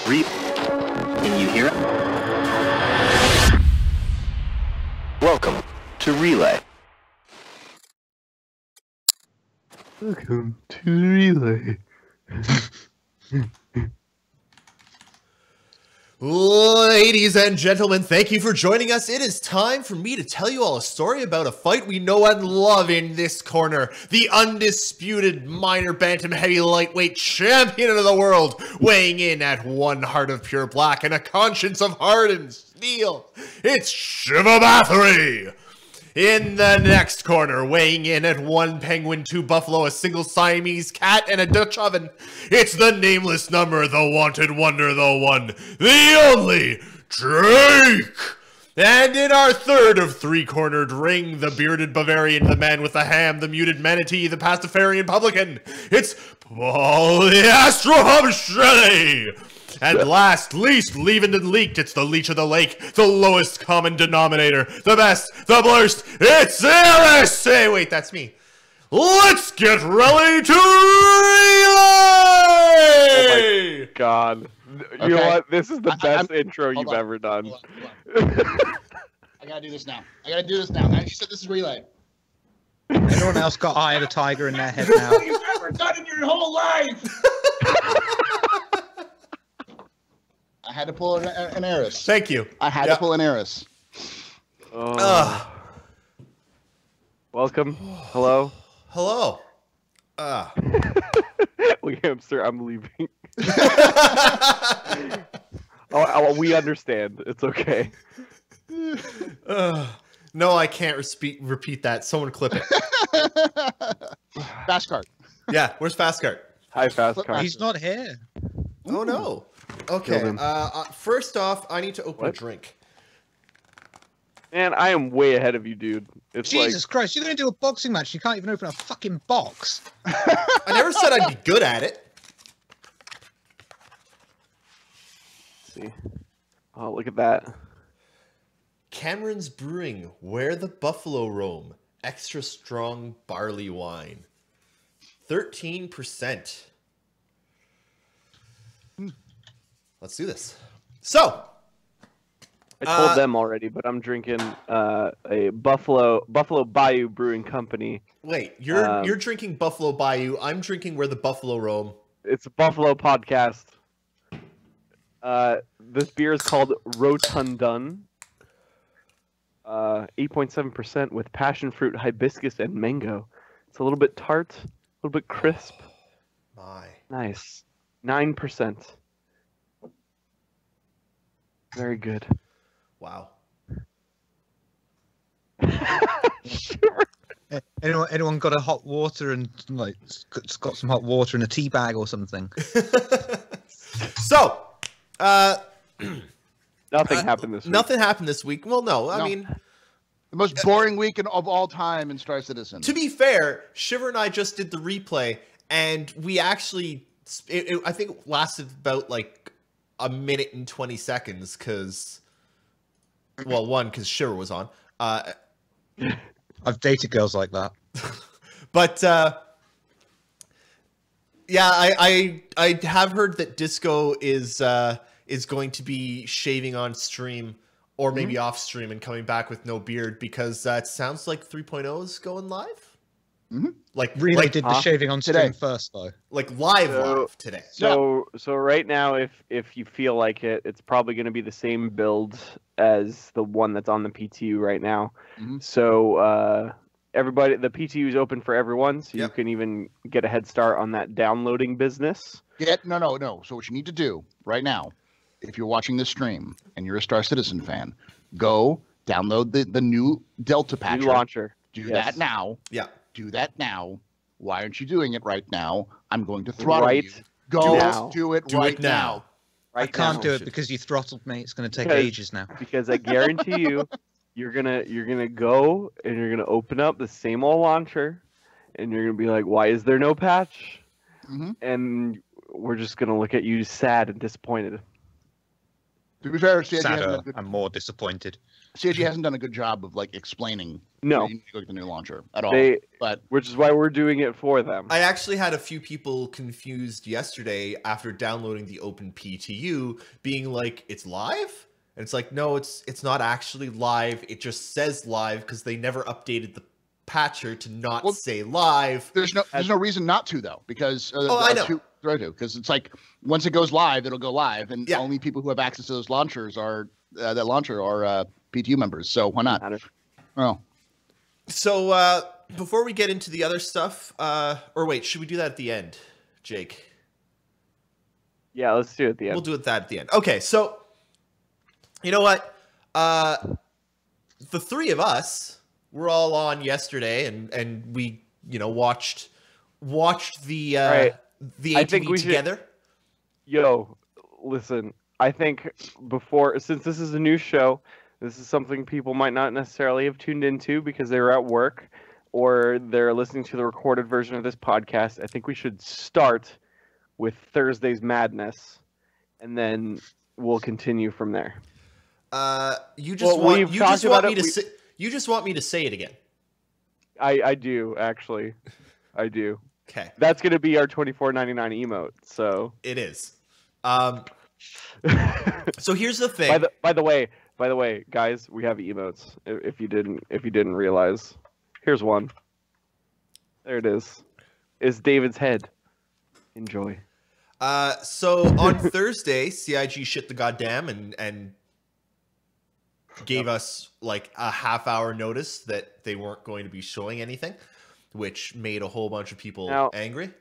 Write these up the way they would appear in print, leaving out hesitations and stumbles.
Can you hear it? Welcome to Relay. Welcome to Relay. Ladies and gentlemen, thank you for joining us. It is time for me to tell you all a story about a fight we know and love in this corner. The undisputed minor bantam heavy lightweight champion of the world, weighing in at one heart of pure black and a conscience of hardened steel. It's Shiva Bathory. In the next corner, weighing in at one penguin, two buffalo, a single Siamese cat, and a Dutch oven, it's the nameless number, the wanted wonder, the one, the only, Drake! And in our third of three-cornered ring, the bearded Bavarian, the man with the ham, the muted manatee, the pastafarian publican, it's Paul the Astro Shelley! And last, least, leavened and leaked, it's the leech of the lake, the lowest common denominator, the best, the worst, it's LSA! Wait, that's me. Let's get ready to relay! Oh my god. You know what? This is the best intro you've ever done. Hold on. I gotta do this now. Now you said this is relay. Everyone else got Eye of the Tiger in their head now. You've ever done in your whole life! I had to pull an Eris. Thank you. I had to pull an Eris. Welcome. Hello. Hello. Wait, hamster, I'm leaving. We understand. It's okay. No, I can't repeat that. Someone clip it. Fast cart. Yeah, where's Fast Cart? Hi, Fast Car. He's not here. Oh no. Okay. First off, I need to open a drink. Man, I am way ahead of you, dude. It's Jesus Christ, you're going to do a boxing match. You can't even open a fucking box. I never said I'd be good at it. Let's see. Oh, look at that. Cameron's Brewing, Where the Buffalo Roam. Extra strong barley wine. 13%. Let's do this. So, I told them already, but I'm drinking a Buffalo Bayou Brewing Company. Wait, you're drinking Buffalo Bayou. I'm drinking Where the Buffalo Roam. It's a Buffalo podcast. This beer is called Rotundun. 8.7% with passion fruit, hibiscus, and mango. It's a little bit tart, a little bit crisp. My. Nice. 9%. Very good. Wow. Anyone got a hot water and like got some hot water in a tea bag or something? So, Nothing happened this week. Nothing happened this week. Well, no. I mean, The most boring week of all time in Star Citizen. to be fair, Shiver and I just did the replay, and we actually, I think it lasted about like a minute and 20 seconds because, well, one, because Shiver was on. I've dated girls like that. But yeah, I have heard that Disco is going to be shaving on stream or maybe off stream and coming back with no beard because it sounds like 3.0 is going live. Like Relay did the shaving on stream today. first, though. Like live today. So right now, if you feel like it, it's probably going to be the same build as the one that's on the PTU right now. So everybody, the PTU is open for everyone, so you can even get a head start on that downloading business. No. So what you need to do right now, if you're watching this stream and you're a Star Citizen fan, go download the new Delta Patcher. New launcher. Do that now. Yeah. Do that now. Why aren't you doing it right now? I'm going to throttle Right you. Go now. do it Do right it now. I Right can't now. do it because you throttled me. It's going to take Because- ages now. Because I guarantee you, you're gonna go and you're gonna open up the same old launcher, and you're gonna be like, "Why is there no patch?" And we're just gonna look at you sad and disappointed. To be fair, CIG hasn't, Sadder done good, and more disappointed. CIG hasn't done a good job of like explaining. No. You need to go get the new launcher at all. But Which is why we're doing it for them. I actually had a few people confused yesterday after downloading the Open PTU, being like, "It's live," and it's like, no, it's not actually live. It just says live because they never updated the patcher to not say live. there's no reason not to though, because I know. Because it's like once it goes live, it'll go live, and Yeah. only people who have access to those launchers are PTU members. So why not? Oh, So before we get into the other stuff, or wait, should we do that at the end, Jake? Yeah, let's do it at the end. We'll do it that at the end. Okay, so you know what? The three of us were all on yesterday, and we watched the Right. the I think ATV we should- together. Yo, listen, I think since this is a new show, this is something people might not necessarily have tuned into because they were at work or they're listening to the recorded version of this podcast. I think we should start with Thursday's madness, and then we'll continue from there. You just Well, want we've you talked just want about me it, to we- say you just want me to say it again. I do, actually. I do. Okay, That's going to be our $24.99 emote, so... it is. So here's the thing. By the way, guys, we have emotes. If you didn't realize, here's one. There it is. It's David's head. Enjoy. So on Thursday, CIG shit the goddamn and gave us like a half-hour notice that they weren't going to be showing anything, which made a whole bunch of people Now- angry.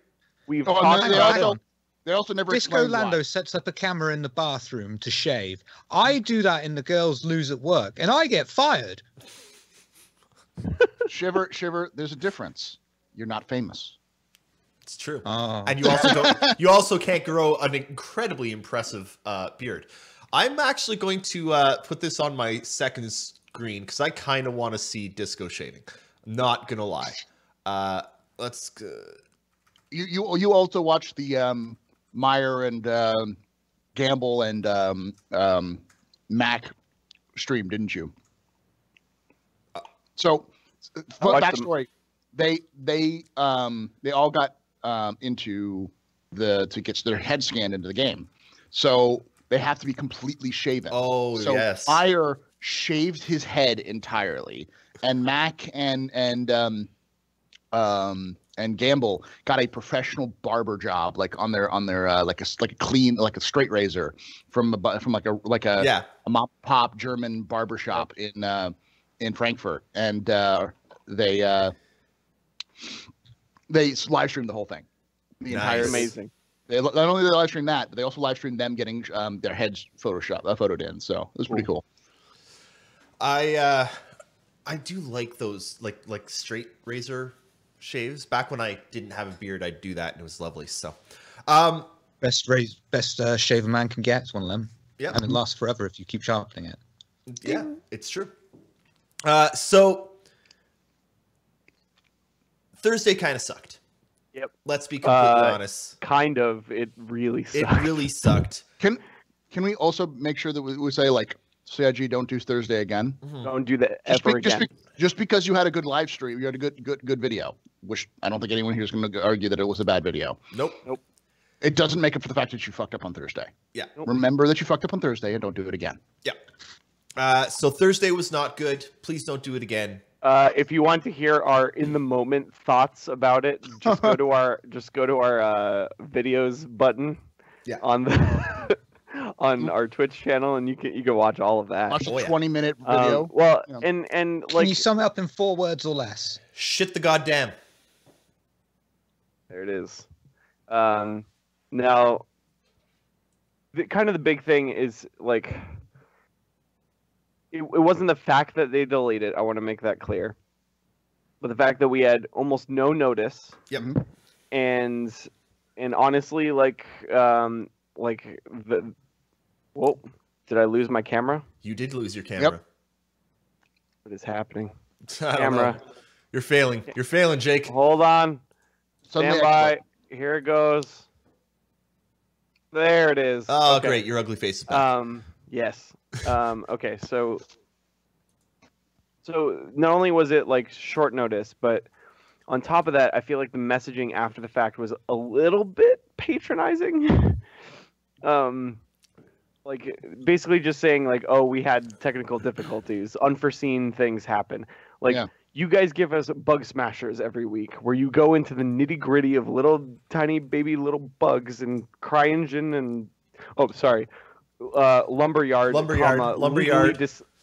We've Oh, and talked then about hang it. on. they also never Disco explained Lando why. sets up a camera in the bathroom to shave. I do that in the girls' loos at work, and I get fired. Shiver. There's a difference. You're not famous. It's true. Oh. And you also don't. You also can't grow an incredibly impressive beard. I'm actually going to put this on my second screen because I kind of want to see disco shaving. I'm not gonna lie. Let's. You also watched the Meyer and Gamble and Mac stream, didn't you? So, watched backstory: they all got into to get their head scanned into the game, so they have to be completely shaven. Oh So yes. Meyer shaved his head entirely, and Mac and Gamble got a professional barber job, like on their like a clean, like a straight razor from like a Yeah. a mop pop German barber shop in Frankfurt, and they live streamed the whole thing. The Nice. entire Amazing. They not only did they live stream that, but they also live streamed them getting their heads photoed in. So it was pretty cool. I do like those like straight razor shaves. Back when I didn't have a beard, I'd do that and it was lovely. So Best shave a man can get is one of them. yeah. And it lasts forever if you keep sharpening it. Yeah, it's true. So Thursday kind of sucked. Yep. Let's be completely honest. Kind of. It really It sucks. really sucked. Can we also make sure that we say like CIG don't do Thursday again? Don't do that Just, ever again. just because you had a good live stream, you had a good video, which I don't think anyone here is going to argue that it was a bad video. Nope. It doesn't make up for the fact that you fucked up on Thursday. Yeah. Remember that you fucked up on Thursday and don't do it again. Yeah. So Thursday was not good. Please don't do it again. If you want to hear our in the moment thoughts about it, just go to our videos button Yeah. on the on our Twitch channel, and you can watch all of that. Watch Oh, a yeah. 20-minute video. Well, Yeah. and Can like you sum it up in 4 words or less? Shit the goddamn. there it is. Now, the big thing is like. It wasn't the fact that they delayed it. I want to make that clear. But the fact that we had almost no notice, Yep. and honestly, like the. Whoa! Did I lose my camera? You did lose your camera. What is happening? I don't Camera. know. You're failing. You're failing, Jake. Hold on. Suddenly Stand by. excellent. Here it goes. There it is. Oh, Okay. great. Your ugly face is back. Yes. Okay. So not only was it like short notice, but on top of that, I feel like the messaging after the fact was a little bit patronizing. Like basically just saying like, oh, we had technical difficulties, unforeseen things happen. Like you guys give us bug smashers every week, where you go into the nitty gritty of little tiny baby little bugs and CryEngine and Lumberyard,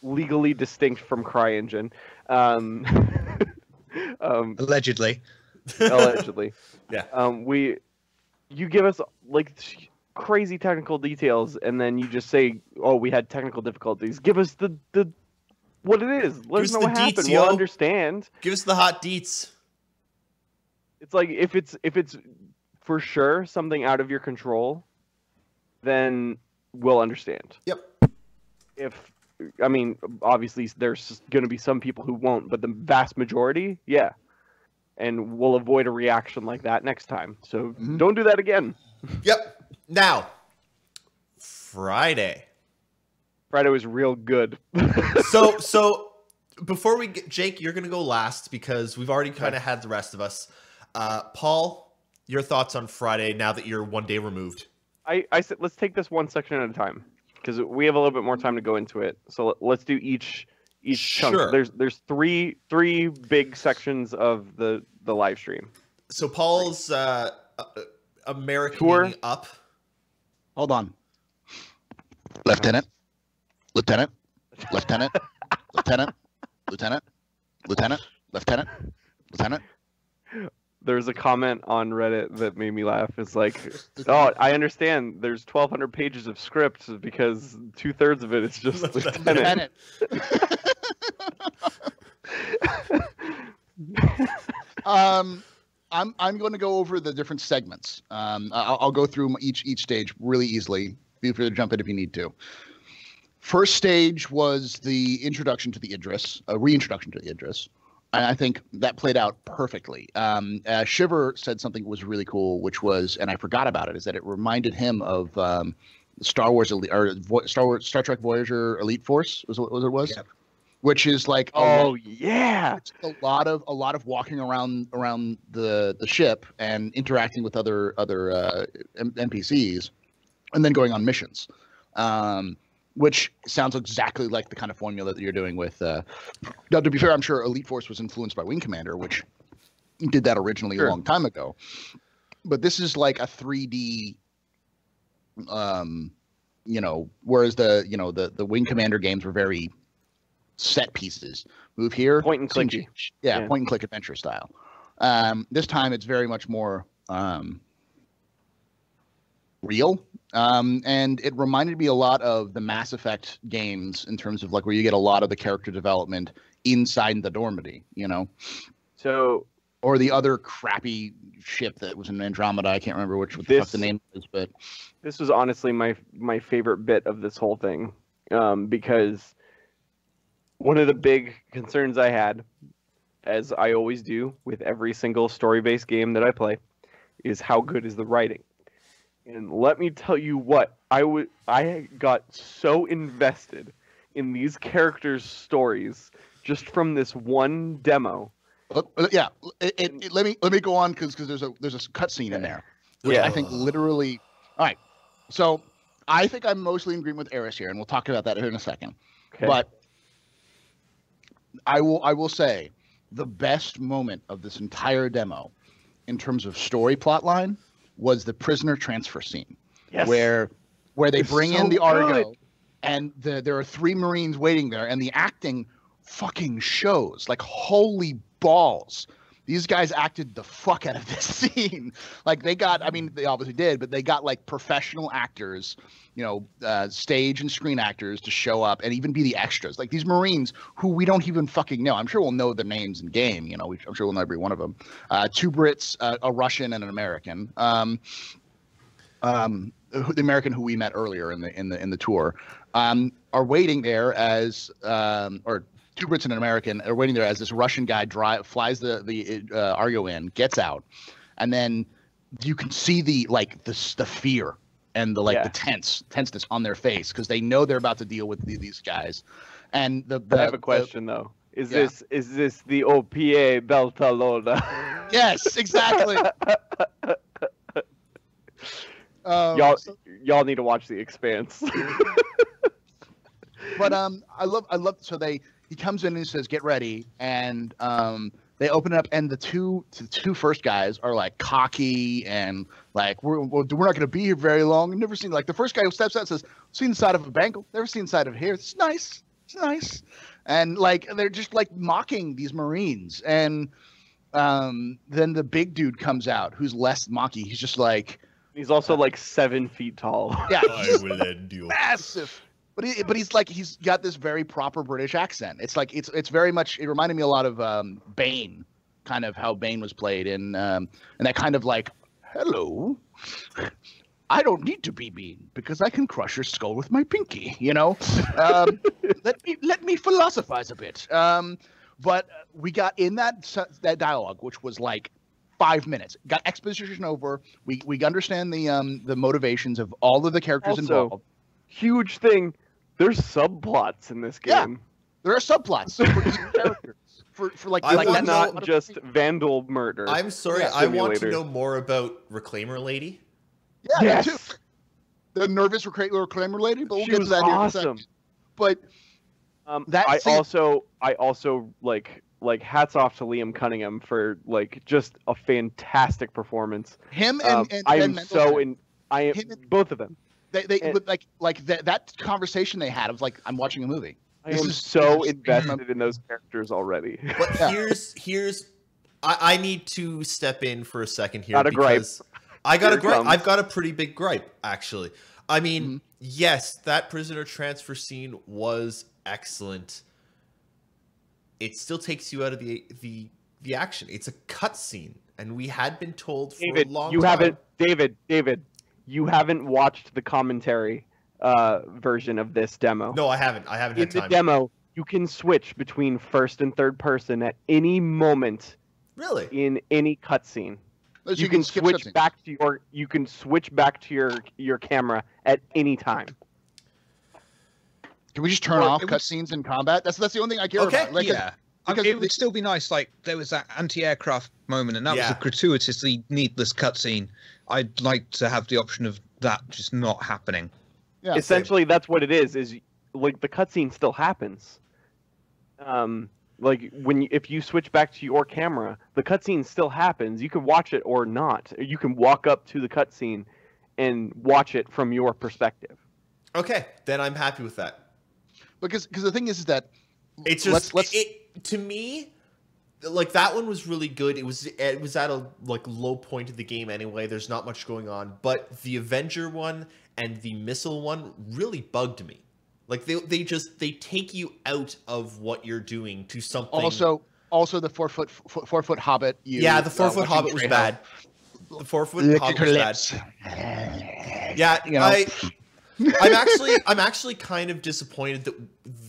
legally distinct from CryEngine. Allegedly. Yeah. You give us like crazy technical details, and then you just say, "Oh, we had technical difficulties." Give us the what it is. Let us know what happened. We'll understand. Give us the hot deets. It's like if it's for sure something out of your control, then we'll understand. Yep. I mean, obviously there's going to be some people who won't, but the vast majority, yeah. And we'll avoid a reaction like that next time. So don't do that again. Yep. Now, Friday was real good. so before we get, Jake, you're going to go last because we've already kind of had the rest of us. Paul, your thoughts on Friday now that you're 1 day removed? I said let's take this one section at a time because we have a little bit more time to go into it. So let's do each chunk. There's three big sections of the live stream. So Paul's American up. Hold on. Lieutenant. Lieutenant. Lieutenant. Lieutenant. Lieutenant. Lieutenant. Lieutenant. Lieutenant. There's a comment on Reddit that made me laugh. It's like, oh, I understand. There's 1,200 pages of script because 2/3 of it is just Lieutenant. I'm going to go over the different segments. I'll go through each stage really easily. Feel free to jump in if you need to. First stage was the introduction to the Idris, a reintroduction to the Idris. And I think that played out perfectly. Shiver said something that was really cool, which was, and I forgot about it, is that it reminded him of Star Trek Voyager Elite Force was what it was. Yep. Which is like it's a lot of walking around the ship and interacting with other NPCs, and then going on missions, which sounds exactly like the kind of formula that you're doing with. Now, to be fair, I'm sure Elite Force was influenced by Wing Commander, which did that originally a long time ago. But this is like a 3D. Whereas the Wing Commander games were very set pieces. Move here, point and click. Point and click adventure style. This time it's very much more real, and it reminded me a lot of the Mass Effect games in terms of like where you get a lot of the character development inside the Normandy, or the other crappy ship that was in Andromeda. I can't remember what the fuck the name is, but this was honestly my favorite bit of this whole thing, because one of the big concerns I had, as I always do with every single story-based game that I play, is how good is the writing. And let me tell you what, I got so invested in these characters' stories just from this one demo. Yeah, let me go on because there's a cutscene in there, which I think literally. All right, so I think I'm mostly in agreement with Eris here, and we'll talk about that in a second. Okay. But I will say the best moment of this entire demo, in terms of story plotline, was the prisoner transfer scene, where they bring in the Argo, and there are 3 Marines waiting there, and the acting fucking shows. Like, holy balls. These guys acted the fuck out of this scene. Like, they obviously did, but they got like professional actors, stage and screen actors to show up and even be the extras. Like these Marines who we don't even fucking know. I'm sure we'll know their names in game. I'm sure we'll know every one of them. 2 Brits, a Russian, and an American. The American who we met earlier in the tour, are waiting there as 2 Brits and an American are waiting there as this Russian guy flies the Argo in, gets out, and then you can see the fear and the Yeah. the tenseness on their face because they know they're about to deal with these guys. And I have a question though. Is Yeah. this the OPA Beltalowda? Yes, exactly. Y'all need to watch The Expanse. But I love so he comes in and he says get ready, and they open it up, and the two first guys are like cocky and like we're not going to be here very long. I've never seen, like, the first guy who steps out says seen the side of a bank, never seen the side of here. It's nice, and like they're just like mocking these Marines, and then the big dude comes out who's less mocky. He's just like He's also like 7 feet tall. yeah, I he's will end you. massive. But he's got this very proper British accent. It's like it's very much. It reminded me a lot of Bane, kind of how Bane was played in that kind of like, hello, I don't need to be mean because I can crush your skull with my pinky. You know, let me philosophize a bit. But we got in that dialogue, which was like 5 minutes. Got exposition over. We understand the motivations of all of the characters Also, involved. Huge thing. There's subplots in this Yeah. game. There are subplots for each character. For like, I It's would that's not just vandal murder. I'm sorry. Yeah. I want to Simulator. know more about Reclaimer Lady. yeah, Yes. that too. The nervous reclaimer lady, but we'll She get to was that here in a awesome. second. But that I scene- also like hats off to Liam Cunningham for like just a fantastic performance. him and I Ben am Mendelsohn, so in. I am Him and- both of them. they and- like that conversation they had. I was like, I'm watching a movie. I This am is- so this is- invested in those characters already. But Yeah. here's I need to step in for a second here Got a gripe. because I got Here a it gripe. comes. I've got a pretty big gripe, actually. I mean, Mm-hmm. yes, that prisoner transfer scene was excellent. It still takes you out of the action. It's a cutscene, and we had been told for David, a long you time. haven't. David, you haven't watched the commentary version of this demo. No, I haven't. I haven't In had the time. demo, you can switch between first and third person at any moment Really? in any cutscene. So You can skip switch cutscenes. back to your camera at any time. Can we just turn Well, off it was- cutscenes in combat? That's the only thing I care Okay, about. Like, Yeah. because it would still be nice. Like there was that anti-aircraft moment, and that Yeah. was a gratuitously needless cutscene. I'd like to have the option of that just not happening. Yeah, Essentially, that's what it is. Is like the cutscene still happens. Like if you switch back to your camera, the cutscene still happens. You can watch it or not. You can walk up to the cutscene and watch it from your perspective. Okay, then I'm happy with that. because the thing is that It's just let's it to me, like that one was really good. It was at a like low point of the game anyway. There's not much going on, but the Avenger one and the missile one really bugged me. Like they take you out of what you're doing to something. also the 4 foot hobbit. Yeah, the 4 foot watching hobbit was Trejo. bad. The 4 foot Look hobbit at was her bad. lips. Yeah, You know? I'm actually kind of disappointed that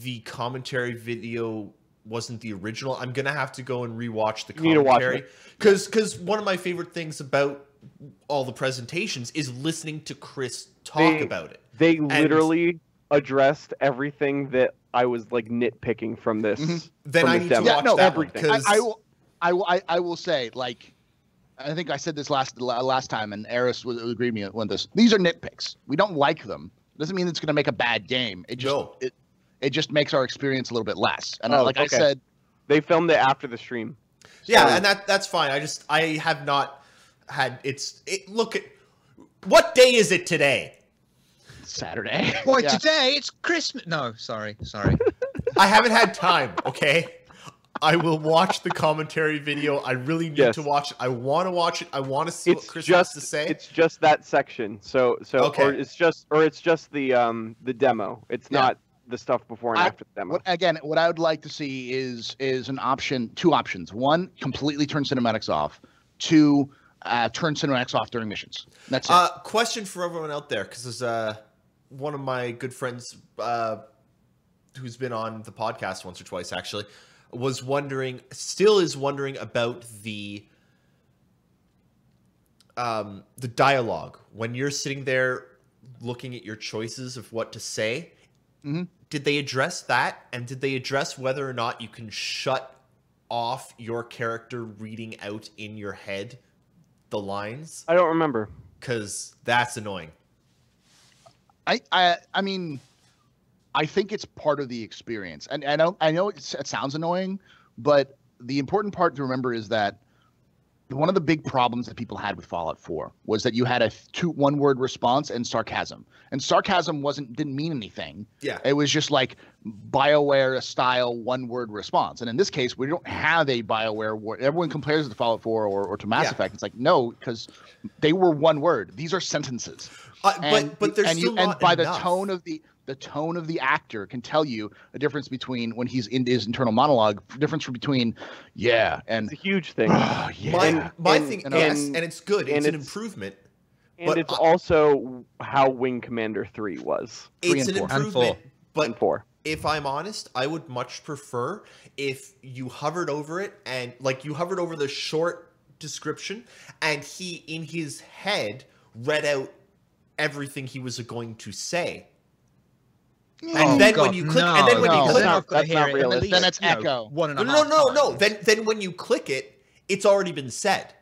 the commentary video wasn't the original. I'm gonna have to go and rewatch the You need to watch commentary because one of my favorite things about all the presentations is listening to Chris talk about it. They literally addressed everything that I was like nitpicking from this. Then from I this need to demo. watch no, that one everything. because I will say, like, I think I said this last time, and Eris would agree with me on this. These are nitpicks. We don't like them. Doesn't mean it's going to make a bad game. It just No. it just makes our experience a little bit less. And Oh, like I okay. said, They filmed it after the stream. yeah, and that's fine. I have not had look at what day is it today? Saturday. Boy, Yeah. today it's Christmas. No, sorry. I haven't had time, okay? I will watch the commentary video. I really need Yes. to watch it. I want to watch it. I want to see what It's Chris just has to say. it's just that section. So Okay. or it's just the demo. It's Yeah. not the stuff before and after the demo. What I would like to see is two options. One, completely turn cinematics off. Two, turn cinematics off during missions. That's it. Question for everyone out there, because there's one of my good friends who's been on the podcast once or twice actually still is wondering about the dialogue when you're sitting there looking at your choices of what to say. Mm-hmm. Did they address that? And did they address whether or not you can shut off your character reading out in your head the lines? I don't remember. Because that's annoying. I mean, I think it's part of the experience, and I know it sounds annoying, but the important part to remember is that one of the big problems that people had with Fallout 4 was that you had a one-word response and sarcasm. And sarcasm didn't mean anything. Yeah. It was just like BioWare style one-word response. And in this case, we don't have a BioWare word. Everyone compares it to Fallout 4 or to Mass Effect. It's like, no, because they were one word. These are sentences. But there's still not and by enough. the tone of the actor can tell you a difference between when he's in his internal monologue, difference between and It's a huge thing. My thing, yes, and it's good. It's an improvement. And it's also how Wing Commander 3 was. It's an improvement. And 4. If I'm honest, I would much prefer if you hovered over it and you hovered over the short description and he in his head read out everything he was going to say. And then when you click, then it's echo. No. Then when you click it, it's already been said.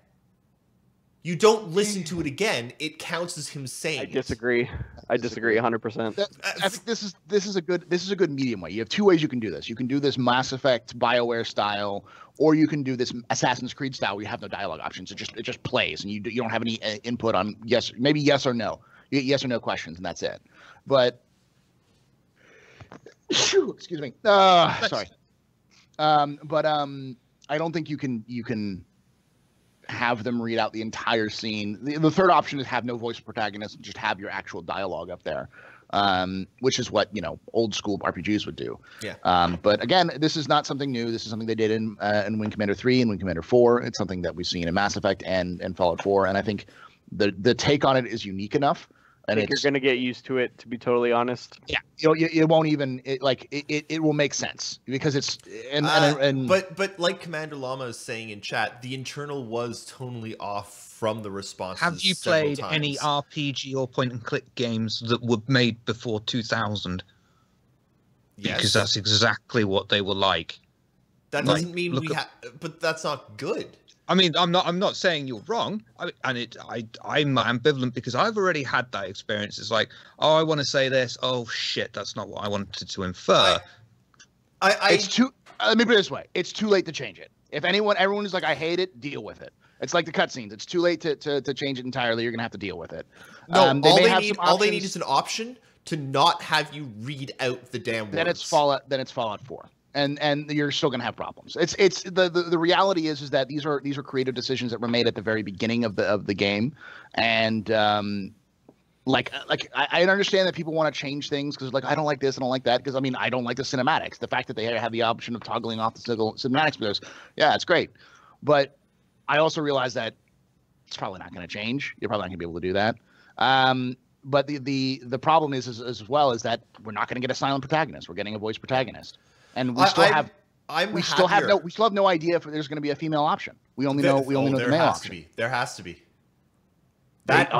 You don't listen to it again. It counts as him saying. I disagree. I disagree 100%. I think this is a good medium way. You have two ways you can do this. You can do this Mass Effect BioWare style, or you can do this Assassin's Creed style where you have no dialogue options. It just plays, and you don't have any input on yes or no. Yes or no questions, and that's it. But excuse me. Sorry. I don't think you can have them read out the entire scene. The third option is have no voice protagonist and just have your actual dialogue up there, which is what old school RPGs would do. Yeah. But again, this is not something new. This is something they did in Wing Commander 3 and Wing Commander 4. It's something that we've seen in Mass Effect and Fallout 4, and I think the take on it is unique enough. And you're going to get used to it, to be totally honest. Yeah, it won't even it will make sense because it's but like Commander Llama is saying in chat, the internal was tonally off from the responses. Have you played any RPG or point and click games that were made before 2000? Yes, because that's exactly what they were like. That doesn't mean but that's not good. I mean, I'm not saying you're wrong, I'm ambivalent because I've already had that experience. It's like, oh, I want to say this. Oh shit, that's not what I wanted to infer. It's too. Let me put it this way: it's too late to change it. If everyone is like, I hate it, deal with it. It's like the cutscenes. It's too late to change it entirely. You're gonna have to deal with it. No, all they need is an option to not have you read out the damn words. Then it's Fallout 4. And you're still going to have problems. It's the reality is that these are creative decisions that were made at the very beginning of the game, and I understand that people want to change things because I don't like this, I don't like that, because I don't like the cinematics. The fact that they have the option of toggling off the cinematics videos, it's great, but I also realize that it's probably not going to change. You're probably not going to be able to do that. But the problem is as well is that we're not going to get a silent protagonist. We're getting a voice protagonist. And we still have no idea if there's going to be a female option. We only know the male option. There has to be. That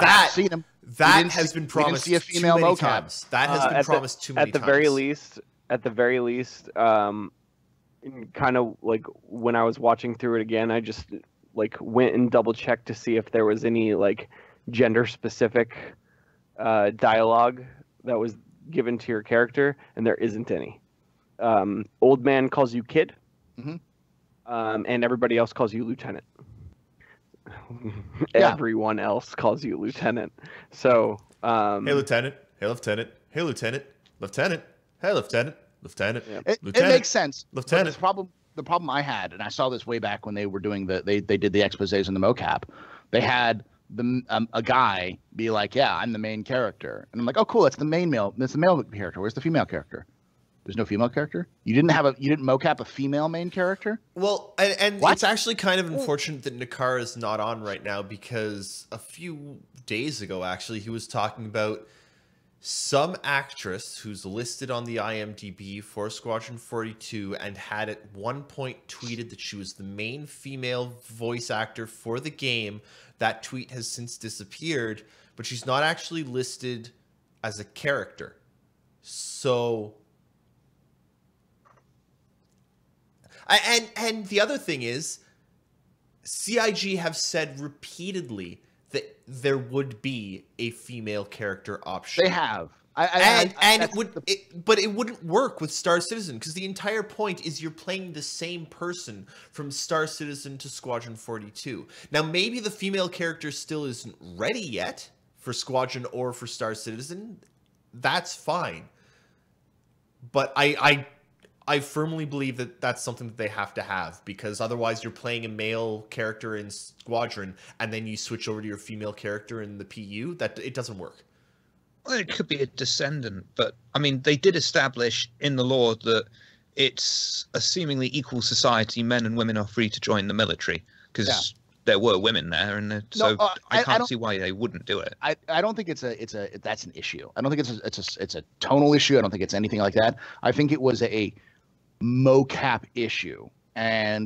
has been promised too many times. That has been promised too many times. At the very least, kind of like when I was watching through it again, I just went and double checked to see if there was any gender specific dialogue that was given to your character, and there isn't any. Old man calls you kid, and everybody else calls you lieutenant. Everyone else calls you lieutenant. So, hey lieutenant, hey lieutenant, hey lieutenant, lieutenant, hey lieutenant, lieutenant. It makes sense. Lieutenant. The problem I had, and I saw this way back when they were doing they did the exposés in the mocap. They had a guy be like, "Yeah, I'm the main character," and I'm like, "Oh, cool, that's the male character. Where's the female character?" There's no female character? You didn't mocap a female main character? Well, and it's actually kind of unfortunate that Nakara is not on right now, because a few days ago, actually, he was talking about some actress who's listed on the IMDb for Squadron 42 and had at one point tweeted that she was the main female voice actor for the game. That tweet has since disappeared, but she's not actually listed as a character. So, and the other thing is, CIG have said repeatedly that there would be a female character option. They have. But it wouldn't work with Star Citizen, because the entire point is you're playing the same person from Star Citizen to Squadron 42. Now, maybe the female character still isn't ready yet for Squadron or for Star Citizen. That's fine. But I firmly believe that that's something that they have to have, because otherwise you're playing a male character in Squadron and then you switch over to your female character in the PU. That it doesn't work. Well, it could be a descendant, but I mean, they did establish in the law that it's a seemingly equal society. Men and women are free to join the military, because there were women there, and I can't see why they wouldn't do it. I don't think that's an issue. I don't think it's a tonal issue. I don't think it's anything like that. I think it was a mocap issue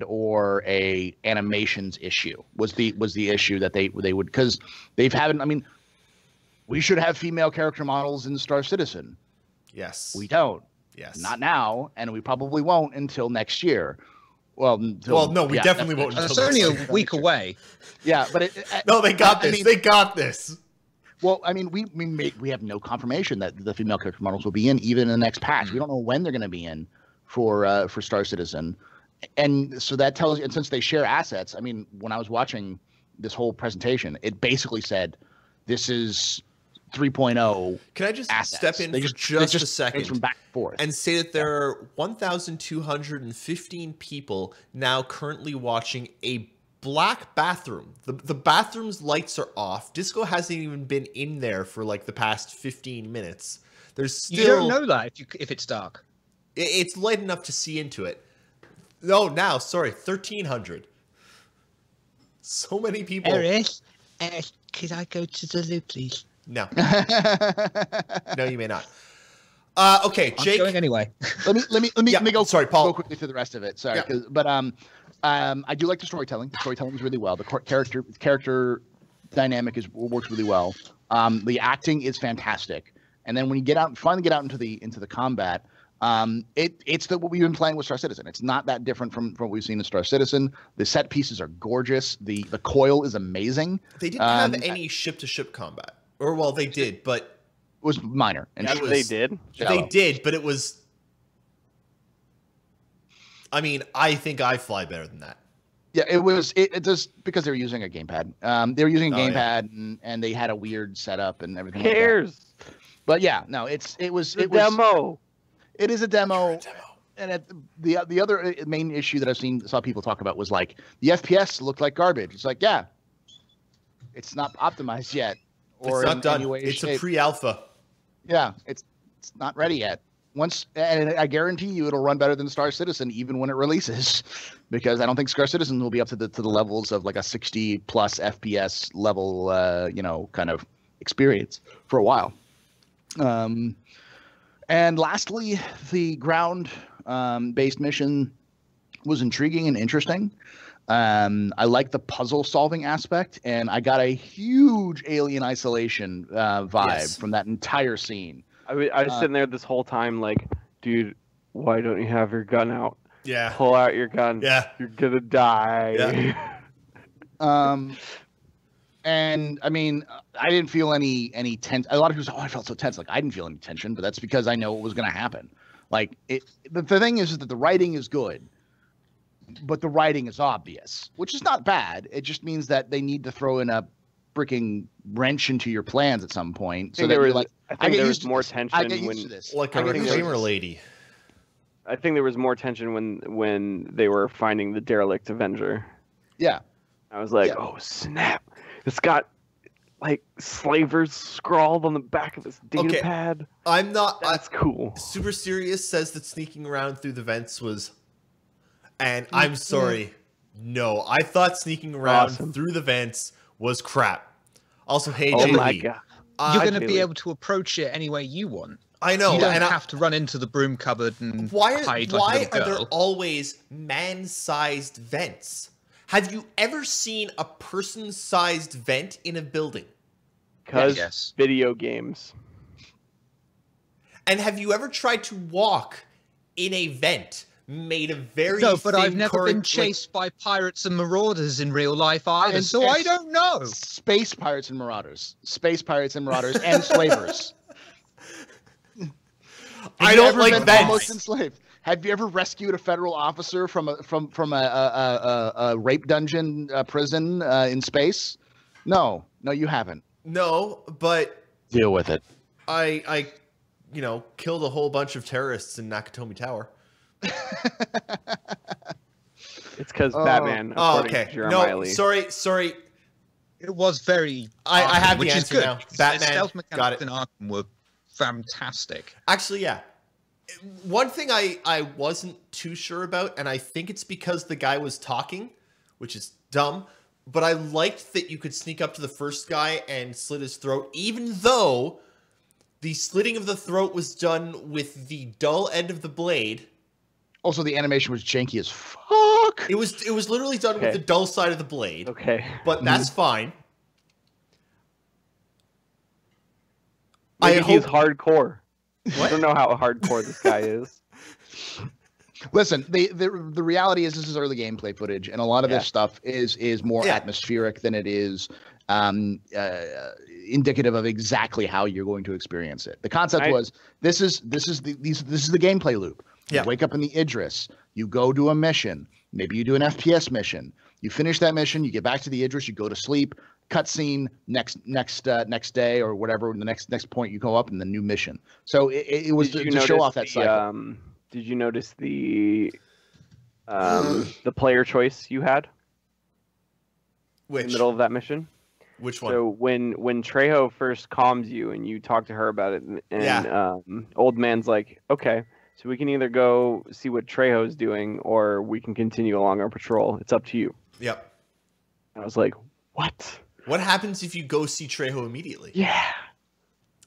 or a animations issue was the issue that they would, because they've haven't. I mean, we should have female character models in Star Citizen. Yes. We don't. Yes. Not now, and we probably won't until next year. Well, no, we definitely won't. It's only a week away. Yeah, but no, they got this. They got this. Well, I mean, we have no confirmation that the female character models will be in even in the next patch. We don't know when they're going to be in for Star Citizen, and so that tells you. And since they share assets, I mean, when I was watching this whole presentation, it basically said this is 3.0. Can I just assets. step in for just a second from back and forth and say that there are 1,215 people now currently watching a black bathroom. The bathroom's lights are off. Disco hasn't even been in there for like the past 15 minutes. There's still, you don't know that if it's dark. It's light enough to see into it. No, now, sorry, 1,300. So many people. Eric, could I go to the loo, please? No. No, you may not. Okay, Jake. I'm going anyway. Let me go. Sorry, Paul. Go quickly through the rest of it. Sorry, Yeah. but I do like the storytelling. The storytelling is really well. The character dynamic works really well. The acting is fantastic. And then when you finally get out into the combat, it's what we've been playing with Star Citizen. It's not that different from what we've seen in Star Citizen. The set pieces are gorgeous. The coil is amazing. They didn't have any ship-to-ship combat. Or, well, they did, but... It was minor. And they did? They did, but it was... I mean, I think I fly better than that. Yeah, it was. It just because they were using a gamepad. They were using a gamepad, and they had a weird setup and everything. Who cares? Like that. But yeah, no, it was a demo. It is a demo. And the other main issue that saw people talk about was like the FPS looked like garbage. It's like, yeah, it's not optimized yet. Or it's not done. It's a pre-alpha. Yeah, it's not ready yet. And I guarantee you it'll run better than Star Citizen even when it releases, because I don't think Star Citizen will be up to the levels of like a 60 plus FPS level, kind of experience for a while. And lastly, the ground based mission was intriguing and interesting. I like the puzzle solving aspect, and I got a huge Alien Isolation vibe from that entire scene. I was sitting there this whole time like, dude, why don't you have your gun out? Yeah. Pull out your gun. Yeah. You're gonna die. Yeah. And I mean, I didn't feel any tense. A lot of people say, "Oh, I felt so tense." Like I didn't feel any tension, but that's because I know what was going to happen. Like the thing is that the writing is good, but the writing is obvious, which is not bad. It just means that they need to throw in a freaking wrench into your plans at some point. So that you're like, I think there was more tension I get used to this. Like a gamer lady. I think there was more tension when they were finding the derelict Avenger. Yeah. I was like, oh snap! It's got like slavers scrawled on the back of this data pad. I'm not. That's cool. Super Serious says that sneaking around through the vents was, and I'm sorry, no, I thought sneaking around through the vents was crap. Also, hey, oh JP, my god, you're going to be able to approach it any way you want. I know. You don't have to run into the broom cupboard and hide like a why little are girl. there always man-sized vents? Have you ever seen a person-sized vent in a building? because Yes. video games. And have you ever tried to walk in a vent made of very No, but thin I've never been chased by pirates and marauders in real life either, And- so and I don't know. Space pirates and marauders, and slavers. I don't like been vents. almost enslaved. Have you ever rescued a federal officer from a rape dungeon prison in space? No, you haven't. No, but Deal with it. I killed a whole bunch of terrorists in Nakatomi Tower. It's because Batman. Oh, according okay. to Jeremiah No, Lee. sorry. It was very. I have the which is answer good, now. because Batman, the stealth got mechanics it. in Arkham were fantastic. Actually, yeah. One thing I wasn't too sure about, and I think it's because the guy was talking, which is dumb, but I liked that you could sneak up to the first guy and slit his throat, even though the slitting of the throat was done with the dull end of the blade. Also, the animation was janky as fuck. It was literally done with Okay. the dull side of the blade. Okay. But that's fine. Maybe I he's hope- hardcore. What? I don't know how hardcore this guy is. Listen, the reality is this is early gameplay footage, and a lot of Yeah. this stuff is more Yeah. atmospheric than it is indicative of exactly how you're going to experience it. The concept was this is the gameplay loop. You Yeah. wake up in the Idris, you go do a mission, maybe you do an FPS mission, you finish that mission, you get back to the Idris, you go to sleep, cutscene next day or whatever, the next point you go up in the new mission. So it was Did you to show notice off that cycle. Did you notice the player choice you had in Which the middle of that mission? which one? So when Trejo first calms you and you talk to her about it, and old man's like, okay, so we can either go see what Trejo's doing or we can continue along our patrol. It's up to you. Yep. I was like, what? What happens if you go see Trejo immediately? Yeah.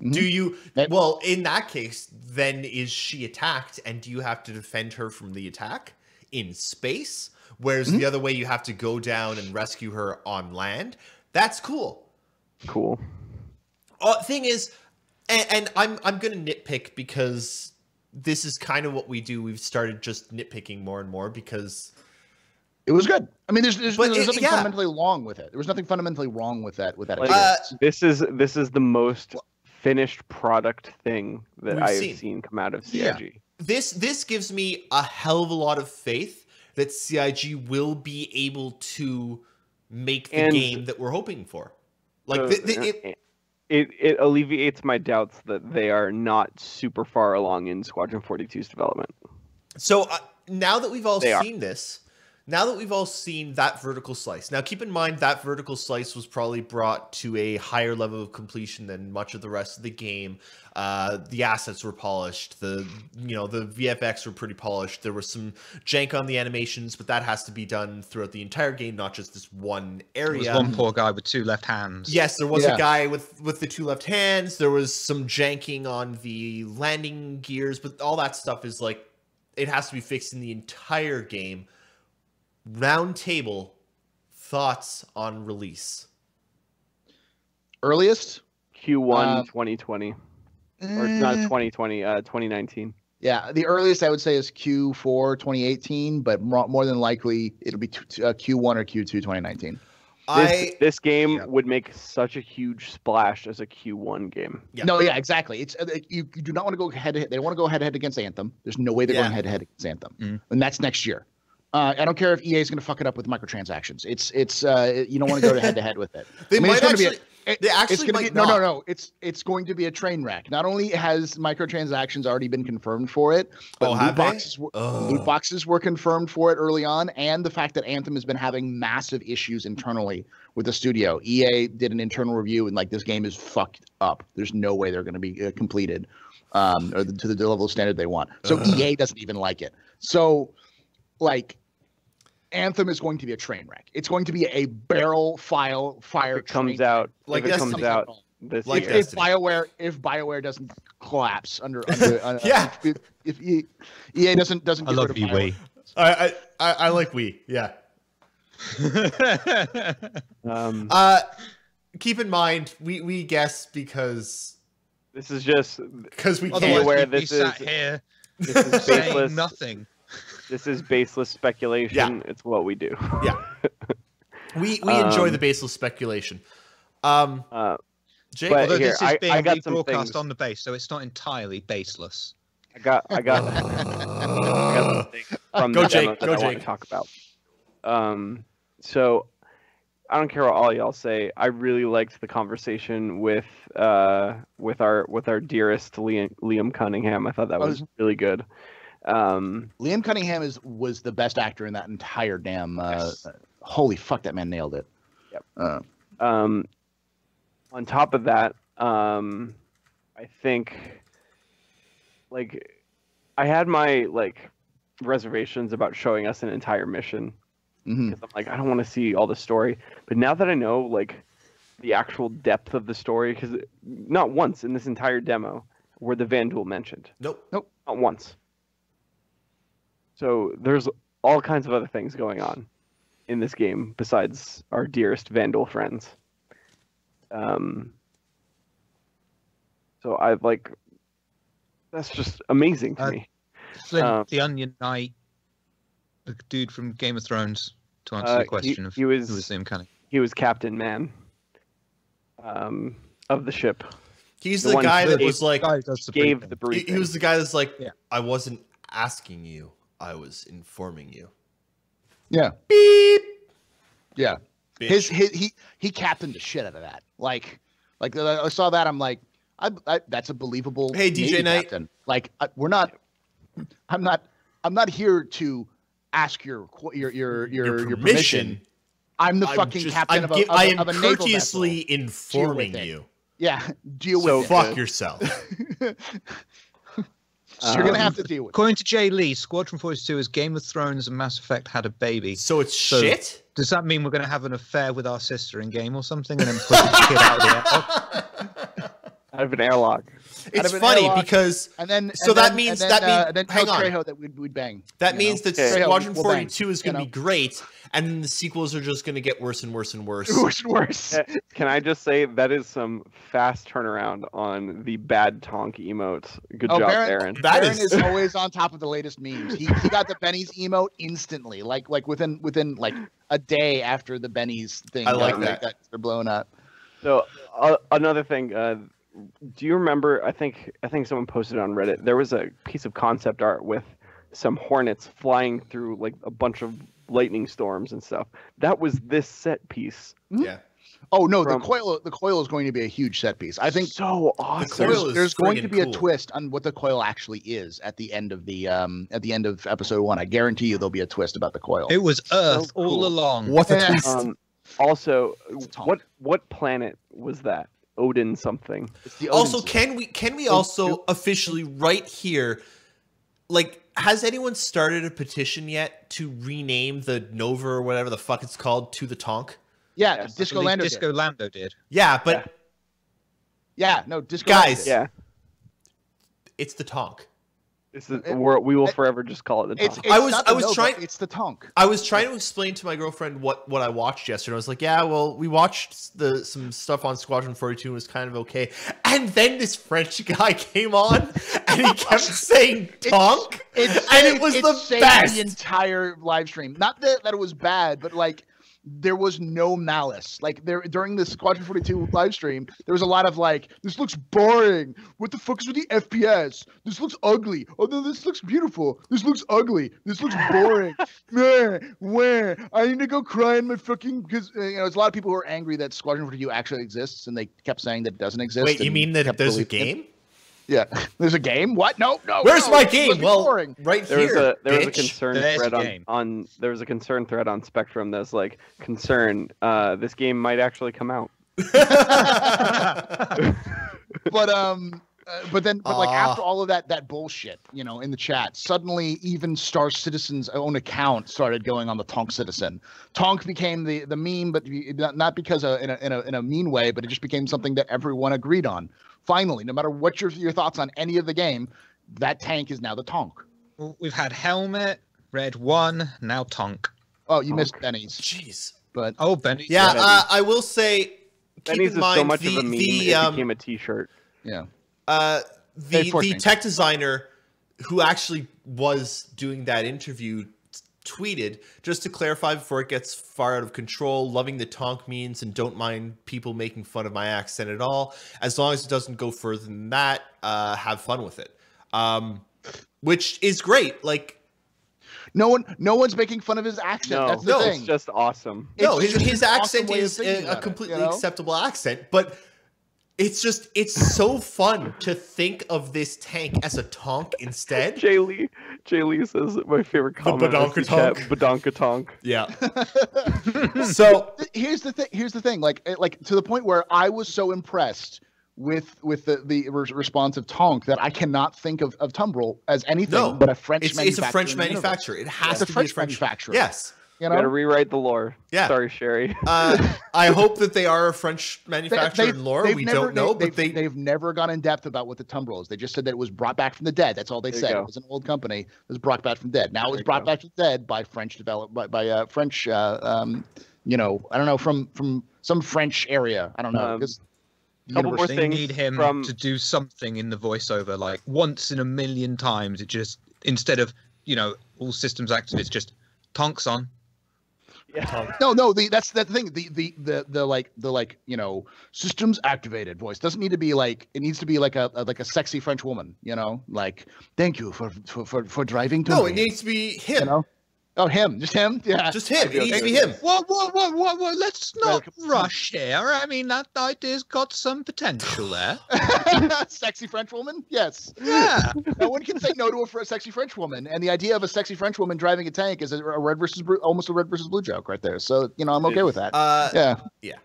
Do you? That- Well, in that case, then is she attacked, and do you have to defend her from the attack in space? Whereas the other way, you have to go down and rescue her on land. That's cool. Cool. Thing is, and I'm gonna nitpick because this is kind of what we do. We've started just nitpicking more and more because It was good. I mean, there's But nothing yeah. fundamentally wrong with it. There was nothing fundamentally wrong with that. Like, experience. this is the most finished product thing that We've I've seen come out of CIG. this gives me a hell of a lot of faith that CIG will be able to make the And- game that we're hoping for. Like So, it alleviates my doubts that they are not super far along in Squadron 42's development. So now that we've all They are. seen this, now that we've all seen that vertical slice, now keep in mind that vertical slice was probably brought to a higher level of completion than much of the rest of the game. The assets were polished. The VFX were pretty polished. There was some jank on the animations, but that has to be done throughout the entire game, not just this one There was area. one poor guy with two left hands. Yes, there was Yeah. a guy with the two left hands. There was some janking on the landing gears, but all that stuff is like, it has to be fixed in the entire game. Round table, thoughts on release? Earliest? Q1 2020. Or not 2020, 2019. Yeah, the earliest I would say is Q4 2018, but more than likely it'll be Q1 or Q2 2019. This game Yeah. would make such a huge splash as a Q1 game. Yeah. No, yeah, exactly. It's you do not want to go head to head. They don't want to go head to head against Anthem. There's no way they're Yeah. going head to head against Anthem, and that's next year. I don't care if EA is going to fuck it up with microtransactions. It's you don't want to go head to head with it. They I mean, might it's gonna be actually. They it's actually gonna might be, not. no. It's going to be a train wreck. Not only has microtransactions already been confirmed for it, but Oh, have they? loot boxes were confirmed for it early on, and the fact that Anthem has been having massive issues internally with the studio. EA did an internal review and like this game is fucked up. There's no way they're going to be completed or to the level of standard they want. So EA doesn't even like it. So like Anthem is going to be a train wreck. It's going to be a barrel fire. If it comes out, Like if it Destiny. comes out this Like year. Destiny. if BioWare doesn't collapse under Yeah. if EA doesn't I get love rid of BioWare. EA. I like Wii. Yeah. Um, Keep in mind, we guess because This is just Because we Otherwise, can't. aware we'd be this sat is- here this is saying baseless. nothing. This is baseless speculation. It's what we do. Yeah. We enjoy the baseless speculation. Jake, but- Although here, this is I being got some rebroadcast things. on the base, so it's not entirely baseless. I got some things from Go, the Jake, demo that go, I want Jake. to talk about. So I don't care what all y'all say. I really liked the conversation with our dearest Liam Cunningham. I thought that was really good. Liam Cunningham was the best actor in that entire damn. Holy fuck, that man nailed it. Yep. On top of that, I think like I had my reservations about showing us an entire mission. Mhm. Because I'm like, I don't want to see all the story. But now that I know the actual depth of the story, because not once in this entire demo were the Vanduul mentioned. Nope. Not once. So there's all kinds of other things going on in this game besides our dearest Vanduul friends. So I that's just amazing to me. Flint, the Onion Knight, the dude from Game of Thrones, to answer the question of he was who was Liam Cunningham. He was Captain Man of the ship. He's The the one guy that who was like, Gave the briefing. he was the guy that's like, Yeah. I wasn't asking you, I was informing you. Yeah. Beep. Yeah. Bitch. He captained the shit out of that. Like I saw that, I'm like, that's a believable. Hey, DJ Navy Knight. captain. Like we're not. I'm not here to ask your permission. I'm the fucking captain I of am a naval courteously vessel. informing Deal with it. you. Yeah, deal So with it. fuck yourself. So you're gonna have to deal with it. According to Jay Lee, Squadron 42 is Game of Thrones and Mass Effect had a baby. So it's So- shit? Does that mean we're going to have an affair with our sister in game or something and then put the kid out of the airlock? Out of an airlock. It's of an funny airlock, because And then So and that then- means- and that then, means- then hang tell on. Trejo that we'd bang. that you means know? that Okay. Squadron We'll bang, 42 is going to you be great, and then the sequels are just going to get worse and worse and worse. Worse and worse. Can I just say that is some fast turnaround on the bad Tonk emote. Good job, Aaron. That Aaron is- is always on top of the latest memes. He got the Benny's emote instantly, like within like a day after the Benny's thing. I like that. They're blowing up. So another thing, do you remember? I think someone posted on Reddit. There was a piece of concept art with some hornets flying through like a bunch of lightning storms and stuff. That was this set piece. Yeah. Oh no, From- the coil is going to be a huge set piece. I think So awesome. coil is there's going friggin' to be a cool. twist on what the coil actually is at the end of the episode 1. I guarantee you there'll be a twist about the coil. It was Earth cool. all along. What a Yeah. twist. Also, Tonk. what planet was that? Odin something. It's the Also, Odin can we also officially right here, like, has anyone started a petition yet to rename the Nova or whatever the fuck it's called to the Tonk? yeah, Yes. Disco I believe Lando. Disco Lando did. Yeah, but Yeah, no, Disco Guys. Lando. Yeah. it's the Tonk. This is, It- we will forever just call it the It's, Tonk. it's I was- not I the was Nova, trying- It's the Tonk. I was trying to explain to my girlfriend what I watched yesterday. I was like, yeah, well, we watched some stuff on Squadron 42 and it was kind of okay. And then this French guy came on and he kept saying Tonk. And it was the saved best. the entire live stream. Not that it was bad, but like there was no malice. Like there during the Squadron 42 live stream, there was a lot of like, this looks boring. What the fuck is with the FPS? This looks ugly. Oh no, this looks beautiful. This looks ugly. This looks boring. Where? I need to go cry in my fucking because there's a lot of people who are angry that Squadron 42 actually exists, and they kept saying that it doesn't exist. Wait, you and mean that kept there's a believing it. game? Yeah, there's a game. What? No. Where's no, my this game? looks Well, boring. right There was here. a bitch. concern There's thread a game. on there was a concern thread on Spectrum that's like concern this game might actually come out. But then like Aw. after all of that bullshit, in the chat, suddenly even Star Citizen's own account started going on the Tonk Citizen. Tonk became the meme, but not because in a mean way, but it just became something that everyone agreed on. Finally, no matter what your thoughts on any of the game, that tank is now the Tonk. Well, we've had Helmet, Red 1, now Tonk. Oh, you Tonk. missed Benny's, Jeez. but Oh, Benny. Yeah, Benny's. I will say, keep Benny's in is mind so much the, of a meme the it became a T-shirt. yeah. The tech designer who actually was doing that interview tweeted, just to clarify before it gets far out of control, loving the tonk means and don't mind people making fun of my accent at all. As long as it doesn't go further than that, have fun with it. Which is great. Like, no one's making fun of his accent. No, That's the thing. It's just awesome. No, It's just his an accent awesome way of is thinking a about it, completely you know? acceptable accent, but it's so fun to think of this tank as a tonk instead. Jay Lee says that my favorite comment is the chat, Badonka-tonk. Yeah. So Here's the thing. Like to the point where I was so impressed with the response of Tonk that I cannot think of Tumbril as anything but a French it's manufacturer. a French in the universe. manufacturer. It has It's to a be a French French manufacturer. Yes. You Gotta know, rewrite the lore. Yeah. Sorry, Sherry. I hope that they are a French manufacturer in lore. We don't know, but they've never gone in depth about what the Tumbril is. They just said that it was brought back from the dead. That's all they There you said. go. It was an old company. It was brought back from the dead. Now it was There you brought go. back from the dead by French by French. You know, I don't know, from some French area. I don't know. Because couple more They things need him from- to do something in the voiceover, like once in a million times. It just, instead of, all systems active, it's just Tonks on. Yeah. No. That's the thing. The systems activated voice doesn't need to be like. It needs to be like a sexy French woman. You know, like thank you for driving to no, me. it needs to be him. You know? Oh, him, just him. Yeah, Just him. It needs to be okay. him. What? Let's not rush here. I mean, that idea's got some potential there. sexy French woman. Yes. Yeah. No one can say no to a sexy French woman, and the idea of a sexy French woman driving a tank is almost a red versus blue joke right there. So I'm okay with that. Yeah.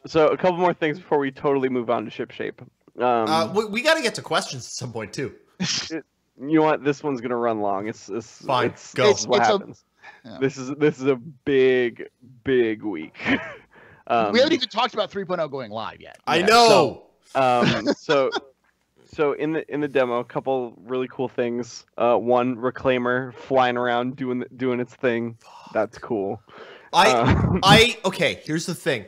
So a couple more things before we totally move on to ship shape. We got to get to questions at some point too. You know what? This one's gonna run long. It's Fine, It's, go. It's what happens. Yeah. This is a big week. We haven't even talked about 3.0 going live yet. I know. So in the demo, a couple really cool things. One, Reclaimer flying around doing its thing. That's cool. Okay, here's the thing.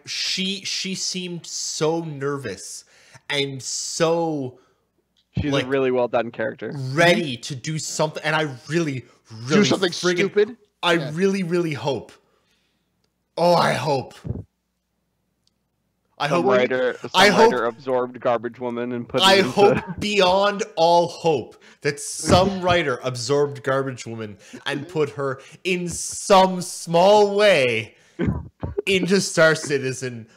She seemed so nervous and so She's a really well done character. ready to do something, and I really Do something stupid. I really hope. Oh, I hope. Some writer absorbed Garbage Woman and put. I it into... hope beyond all hope that some writer absorbed Garbage Woman and put her in some small way into Star Citizen,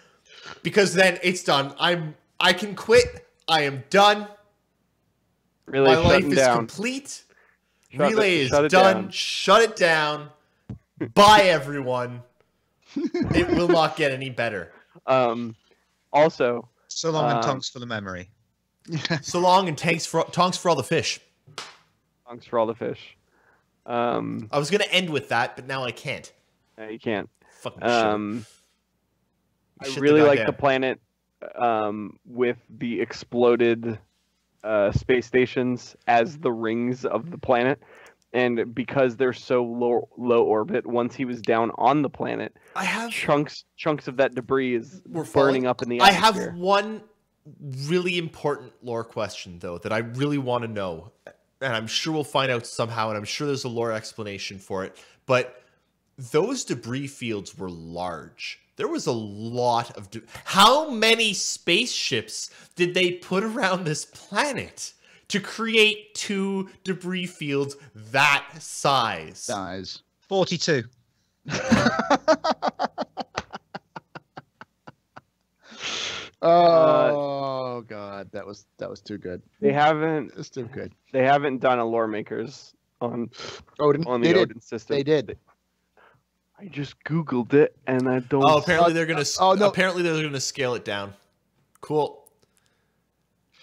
because then it's done. I can quit. I am done. Really My life is down. complete. Shut Relay it is down. done. Shut it down. Bye, everyone. It will not get any better. Also, So long and Tonks for the memory. So long, and tonks for all the fish. thanks for all the fish. I was gonna end with that, but now I can't. No, you can't. Fucking I shit. really like the planet with the exploded space stations as the rings of the planet, and because they're so low orbit, once he was down on the planet, I have chunks of that debris Were burning falling. up in the I atmosphere. have one really important lore question though that I really want to know, and I'm sure we'll find out somehow, and I'm sure there's a lore explanation for it. But those debris fields were large. There was a lot of how many spaceships did they put around this planet to create 2 debris fields that size? Dies. 42. Oh God, that was too good. They haven't It's too good. done a lore makers on Odin. the They did. Odin system. They did. I just googled it and I don't. Oh, apparently they're gonna. Oh, no. Apparently they're gonna scale it down. Cool.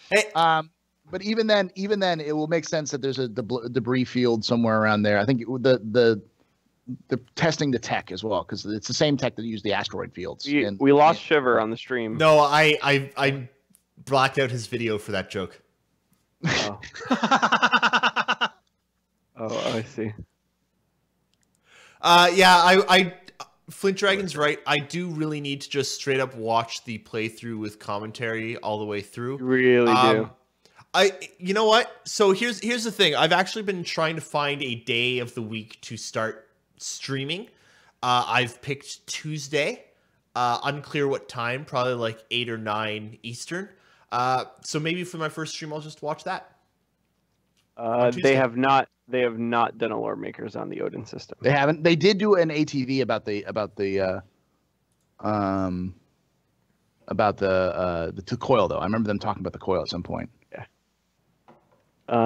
Hey, But even then, it will make sense that there's a debris field somewhere around there. I think the testing the tech as well, because it's the same tech that used the asteroid fields. We lost Shiver on the stream. no, I blacked out his video for that joke. Oh, I see. Yeah, Flint Dragon's right. I do really need to just straight up watch the playthrough with commentary all the way through. You really do. You know what? So here's the thing. I've actually been trying to find a day of the week to start streaming. I've picked Tuesday. Unclear what time. Probably like 8 or 9 Eastern. So maybe for my first stream, I'll just watch that. They have not done a Lore Makers on the Odin system. They haven't. They did do an ATV about the coil though. I remember them talking about the coil at some point. Yeah.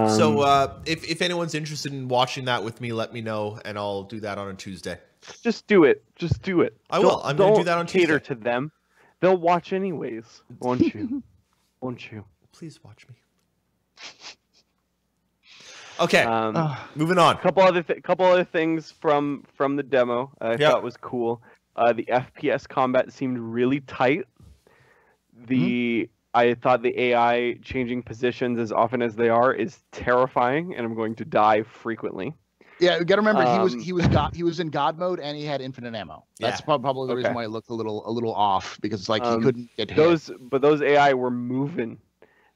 So if anyone's interested in watching that with me, let me know, and I'll do that on a Tuesday. Just do it. Just do it. I will. I'm going to do that on Tuesday. Cater to them. They'll watch anyways, won't you? Won't you? Please watch me. Okay, moving on. Couple other things from the demo I thought was cool. The FPS combat seemed really tight. I thought the AI changing positions as often as they are is terrifying, and I'm going to die frequently. Yeah, you got to remember he was in God mode and he had infinite ammo. That's probably the reason why it looked a little off, because it's like he couldn't get hit. But those AI were moving.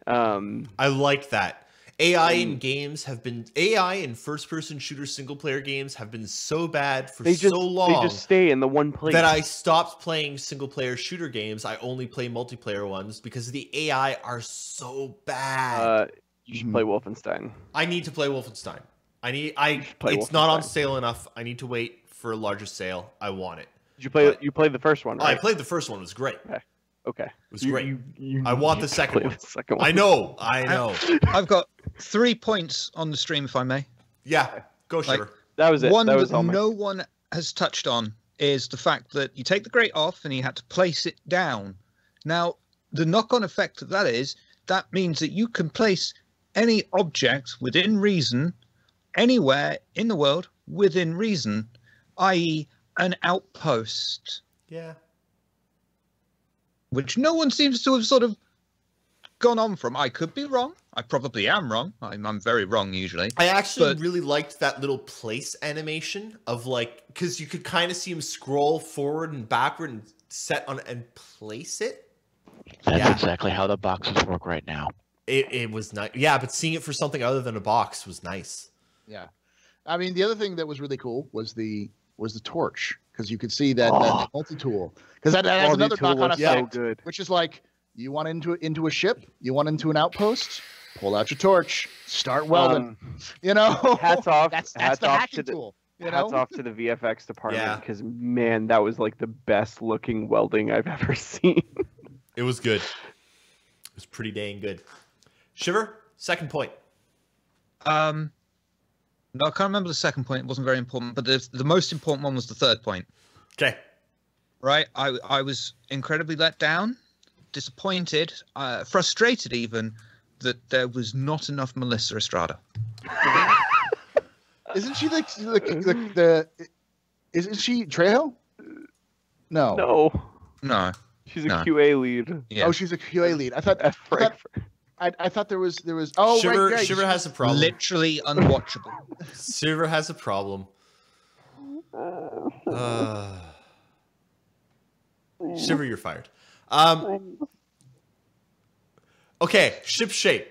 I like that. AI in first-person shooter single-player games have been so bad for so long. They just stay in the one place. That I stopped playing single-player shooter games. I only play multiplayer ones because the AI are so bad. You should play Wolfenstein. I need to play Wolfenstein. It's not on sale enough. I need to wait for a larger sale. I want it. You played the first one, right? I played the first one. It was great. Okay. It was great. I want the second one. I know. I've got 3 points on the stream, if I may. Yeah, go Shiver. That was it. One that no one has touched on is the fact that you take the grate off and you had to place it down. Now, the knock-on effect of that means that you can place any object within reason, anywhere in the world within reason, i.e. an outpost. Yeah. Which no one seems to have sort of gone on from. I could be wrong. I probably am wrong. I'm very wrong usually. I actually really liked that little place animation of because you could kind of see him scroll forward and backward and set on and place it. That's exactly how the boxes work right now. It was nice. Yeah, but seeing it for something other than a box was nice. Yeah. I mean, the other thing that was really cool was the torch, because you could see that multi-tool, because that has another knock-on effect, which is like, you want into a ship, you want into an outpost, pull out your torch, start welding. Hats off. That's the hacking tool. Hats off to the VFX department, because man, that was like the best looking welding I've ever seen. It was good. It was pretty dang good. Shiver, second point. No, I can't remember the second point. It wasn't very important, but the most important one was the third point. Okay. Right? I was incredibly let down, disappointed, frustrated even, that there was not enough Melissa Estrada. Isn't she isn't she Trejo? No. She's a QA lead. Yeah. Oh, she's a QA lead. I thought there was. Shiver, right. Shiver has a problem. Literally unwatchable. Shiver has a problem. Shiver, you're fired. Okay, ship shape.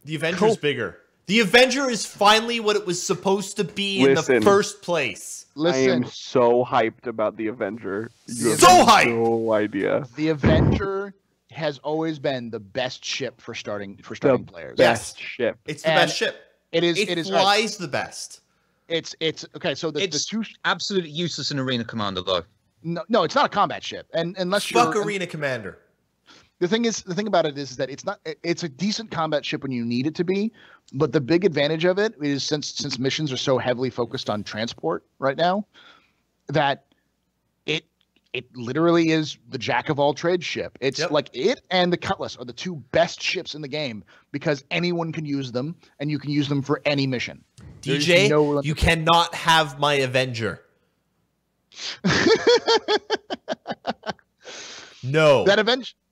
The Avenger's bigger. The Avenger is finally what it was supposed to be in the first place. I am so hyped about the Avenger. So hyped! No idea. The Avenger has always been the best ship for starting players. Best ship. It's the best ship. It is flies the best. It's okay. So it's the two absolutely useless in Arena Commander though. No, it's not a combat ship, and unless Fuck Arena Commander. The thing about it is that it's a decent combat ship when you need it to be, but the big advantage of it is since missions are so heavily focused on transport right now, that it literally is the jack of all trades ship. It's like it and the Cutlass are the two best ships in the game because anyone can use them and you can use them for any mission. DJ, you cannot have my Avenger. No. That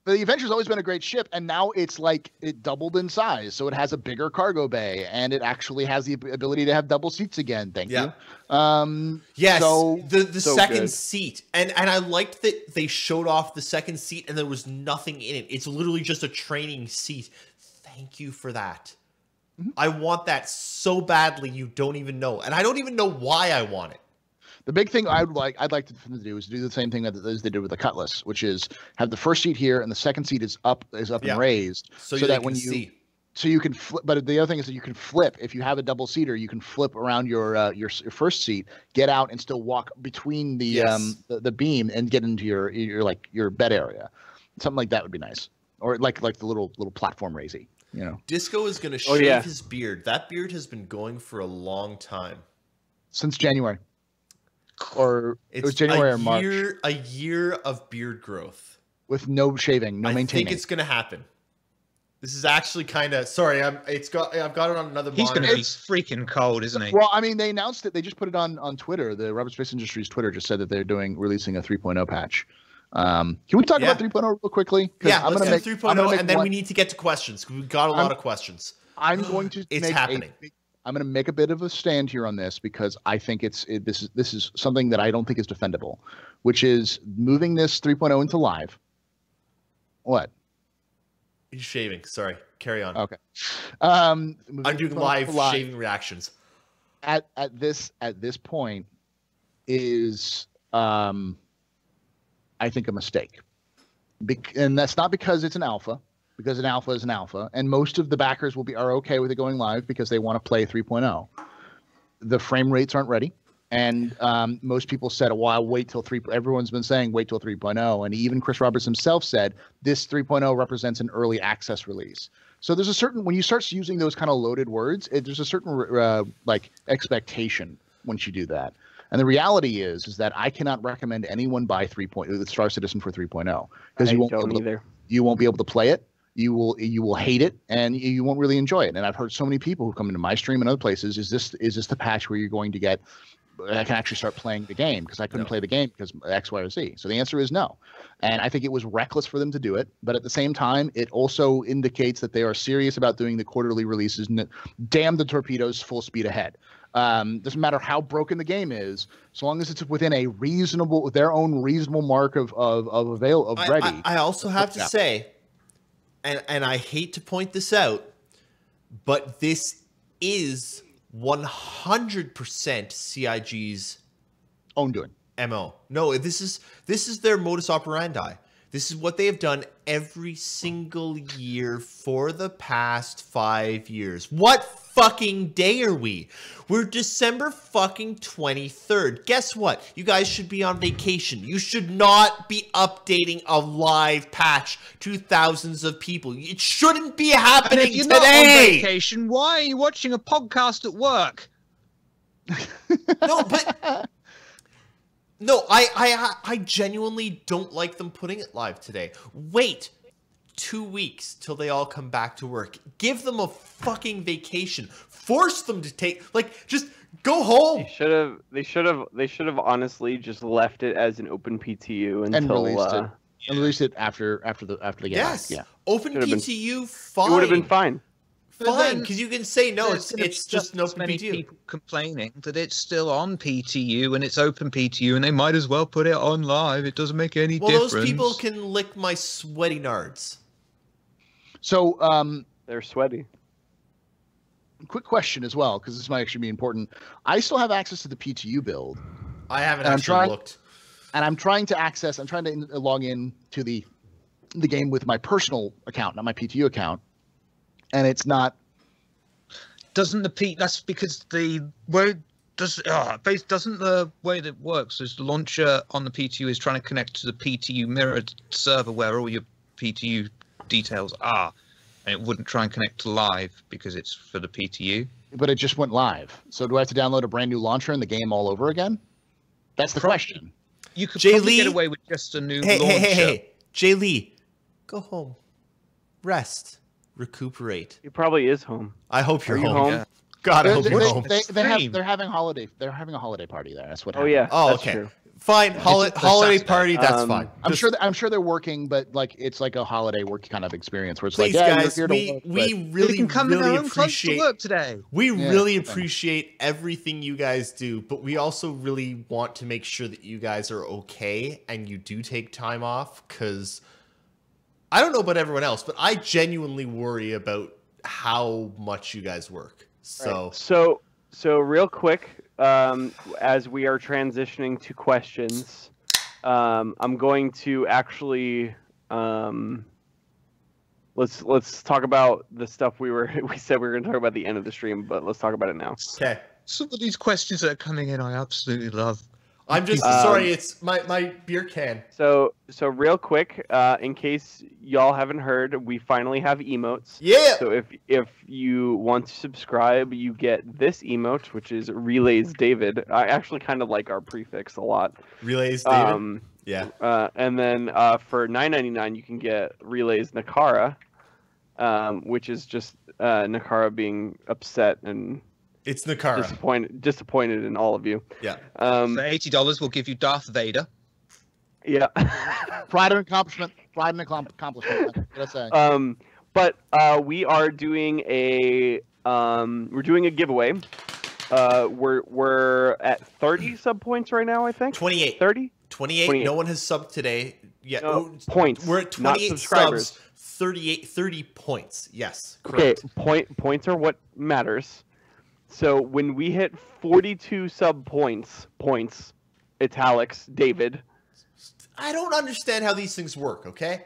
the Adventure's always been a great ship, and now it's like it doubled in size, so it has a bigger cargo bay, and it actually has the ability to have double seats again. Thank you. Yes, so, the so second good. seat, and I liked that they showed off the second seat, and there was nothing in it. It's literally just a training seat. Thank you for that. I want that so badly you don't even know, and I don't even know why I want it. The big thing I'd like them to do is do the same thing as they did with the Cutlass, which is have the first seat here and the second seat is up and raised, so that when you can flip. But the other thing is that you can flip. If you have a double seater, you can flip around your first seat, get out, and still walk between the beam and get into your bed area. Something like that would be nice, or like the little platform raisy. You know, Disco is going to shave his beard. That beard has been going for a long time, since January. Or it was January or March. A year of beard growth with no shaving, no maintaining. I think it's going to happen. This is actually kind of sorry. I've got it on another. He's going to be freaking cold, isn't he? Well, I mean, they announced it. They just put it on Twitter. The Roberts Space Industries Twitter just said that they're releasing a 3.0 patch. Can we talk about 3.0 real quickly? Yeah, let's do 3.0, and then we need to get to questions. We've got a lot of questions. I'm going to. It's happening. I'm going to make a bit of a stand here on this because I think this is something that I don't think is defendable, which is moving this 3.0 into live. What? He's shaving. Sorry. Carry on. Okay. I'm doing live shaving reactions. At this point is I think a mistake. And that's not because it's an alpha. Because an alpha is an alpha, and most of the backers are okay with it going live because they want to play 3.0. The frame rates aren't ready, and most people said, "Well, I'll wait till 3." Everyone's been saying, "Wait till 3.0," and even Chris Roberts himself said, "This 3.0 represents an early access release." So there's a certain when you start using those kind of loaded words, there's a certain expectation once you do that. And the reality is that I cannot recommend anyone buy the Star Citizen for 3.0 because you won't be able to play it. You will hate it and you won't really enjoy it. And I've heard so many people who come into my stream and other places, is this the patch where you're going to get I can actually start playing the game because I couldn't play the game because X, Y, or Z. So the answer is no. And I think it was reckless for them to do it. But at the same time, it also indicates that they are serious about doing the quarterly releases. And damn the torpedoes, full speed ahead. Doesn't matter how broken the game is, so long as it's within their own reasonable mark of ready. I also have to say, and I hate to point this out, but this is 100% CIG's own doing. MO. No, this is their modus operandi. This is what they have done every single year for the past 5 years. What fucking day are we? We're December fucking 23rd. Guess what? You guys should be on vacation. You should not be updating a live patch to thousands of people. It shouldn't be happening and if you're today. Not on vacation, why are you watching a podcast at work? No, but no, I genuinely don't like them putting it live today. Wait 2 weeks till they all come back to work. Give them a fucking vacation. Force them to just go home. They should have honestly just left it as an open PTU until and released it after the game. Yes. Yeah. Open PTU, fine. It would have been fine. Fine, because you can say no. It's just no many PTU. People complaining that it's still on PTU and it's open PTU, and they might as well put it on live. It doesn't make any difference. Well, those people can lick my sweaty nards. So they're sweaty. Quick question as well, because this might actually be important. I still have access to the PTU build. I haven't actually looked. And I'm trying to log in to the game with my personal account, not my PTU account. And it's not. That's because doesn't the way that it works is the launcher on the PTU is trying to connect to the PTU mirrored server where all your PTU details are, and it wouldn't try and connect to live because it's for the PTU. But it just went live. So do I have to download a brand new launcher and the game all over again? That's the question. You could probably get away with just a new launcher. Hey, Jay Lee, go home, rest. Recuperate. He probably is home. I hope you're home. Yeah. God, I hope you're home. They're having a holiday. They're having a holiday party there. That's what happened. Oh yeah. Oh, that's okay. True. Fine, holiday party. That's fine. I'm sure they're working, but like it's like a holiday work kind of experience where it's please, like, yeah, guys, you're here to work, we really appreciate work today. We really appreciate everything you guys do, but we also really want to make sure that you guys are okay and you do take time off, because I don't know about everyone else, but I genuinely worry about how much you guys work. So right. So real quick, as we are transitioning to questions, I'm going to actually let's talk about the stuff we said we were going to talk about at the end of the stream, but let's talk about it now. Okay. Some of these questions that are coming in, I absolutely love. I'm just sorry, it's my beer can. So real quick, in case y'all haven't heard, we finally have emotes. Yeah. So if you want to subscribe, you get this emote, which is Relays David. I actually kind of like our prefix a lot. Relays David. Yeah. And then for $9.99, you can get Relays Nakara, which is just Nakara being upset and. It's Nakara. Disappointed in all of you. Yeah. For $80, we'll give you Darth Vader. Yeah. Pride and accomplishment. Pride and accomplishment. What I say? But we are doing a giveaway. We're at 30 sub points right now, I think. 28. 30. 28. No one has subbed today. Yeah. No, points. We're at 28 subscribers. subs. 30 points. Yes. Correct. Okay. Points are what matters. So when we hit 42 sub points, italics, David. I don't understand how these things work, okay?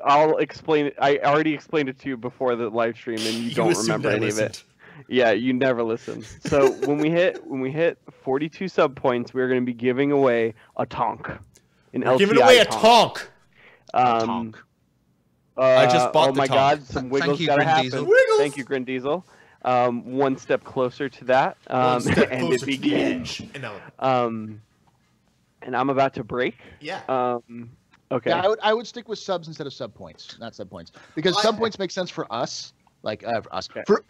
I'll explain it. I already explained it to you before the live stream, and you don't remember any of it. Yeah, you never listen. So when we hit 42 sub points, we're going to be giving away a tonk. We're giving away a tonk. Tonk. I just bought the tonk. Oh my God, some wiggles gotta happen. Wiggles. Thank you, Grin Diesel. One step closer to that. One step and closer it begins. to the edge. And I'm about to break. Yeah. Okay. Yeah, I would stick with subs instead of sub points, not sub points, because sub points make sense for us, like for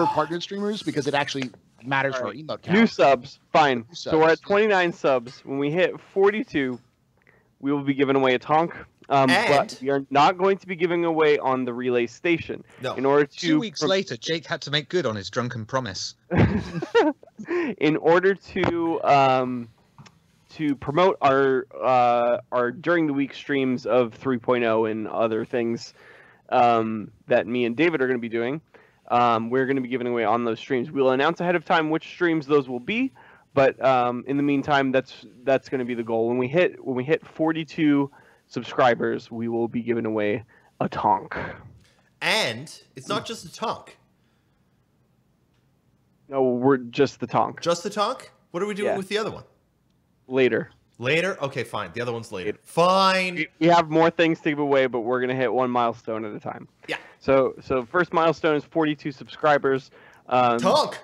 partnered streamers, because it actually matters for our emote count. New subs, fine. So we're at 29 subs. When we hit 42, we will be giving away a tonk. But we are not going to be giving away on the relay station. No. In order to 2 weeks later, Jake had to make good on his drunken promise. In order to promote our during the week streams of 3.0 and other things that me and David are going to be doing, we're going to be giving away on those streams. We'll announce ahead of time which streams those will be, but in the meantime, that's going to be the goal. When we hit 42 subscribers, we will be giving away a tonk. And it's not just a tonk. No, we're just the tonk. Just the tonk? What are we doing with the other one? Later. Later? Okay, fine. The other one's later. Fine. We have more things to give away, but we're going to hit one milestone at a time. Yeah. So first milestone is 42 subscribers. Tonk!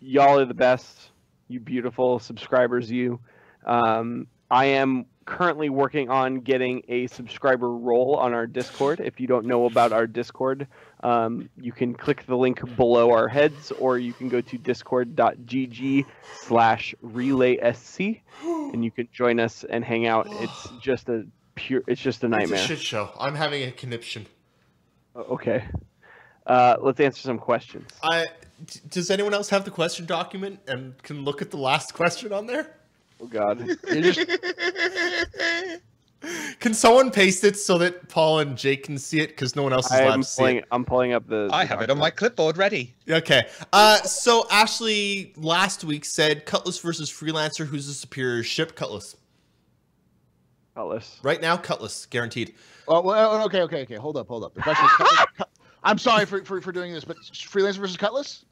Y'all are the best. You beautiful subscribers, you. I am currently working on getting a subscriber role on our Discord. If you don't know about our Discord, you can click the link below our heads, or you can go to discord.gg/relaysc, and you can join us and hang out. It's just a nightmare. It's a shit show. I'm having a conniption. Okay. Let's answer some questions. Does anyone else have the question document and can look at the last question on there? Oh God! Can someone paste it so that Paul and Jake can see it, because no one else is allowed to see it? I'm pulling up the. I have it on my clipboard ready. Okay. So Ashley last week said Cutlass versus Freelancer. Who's the superior ship? Cutlass. Cutlass. Right now, Cutlass, guaranteed. Oh, well, okay. Hold up. The question is, I'm sorry for doing this, but Freelancer versus Cutlass?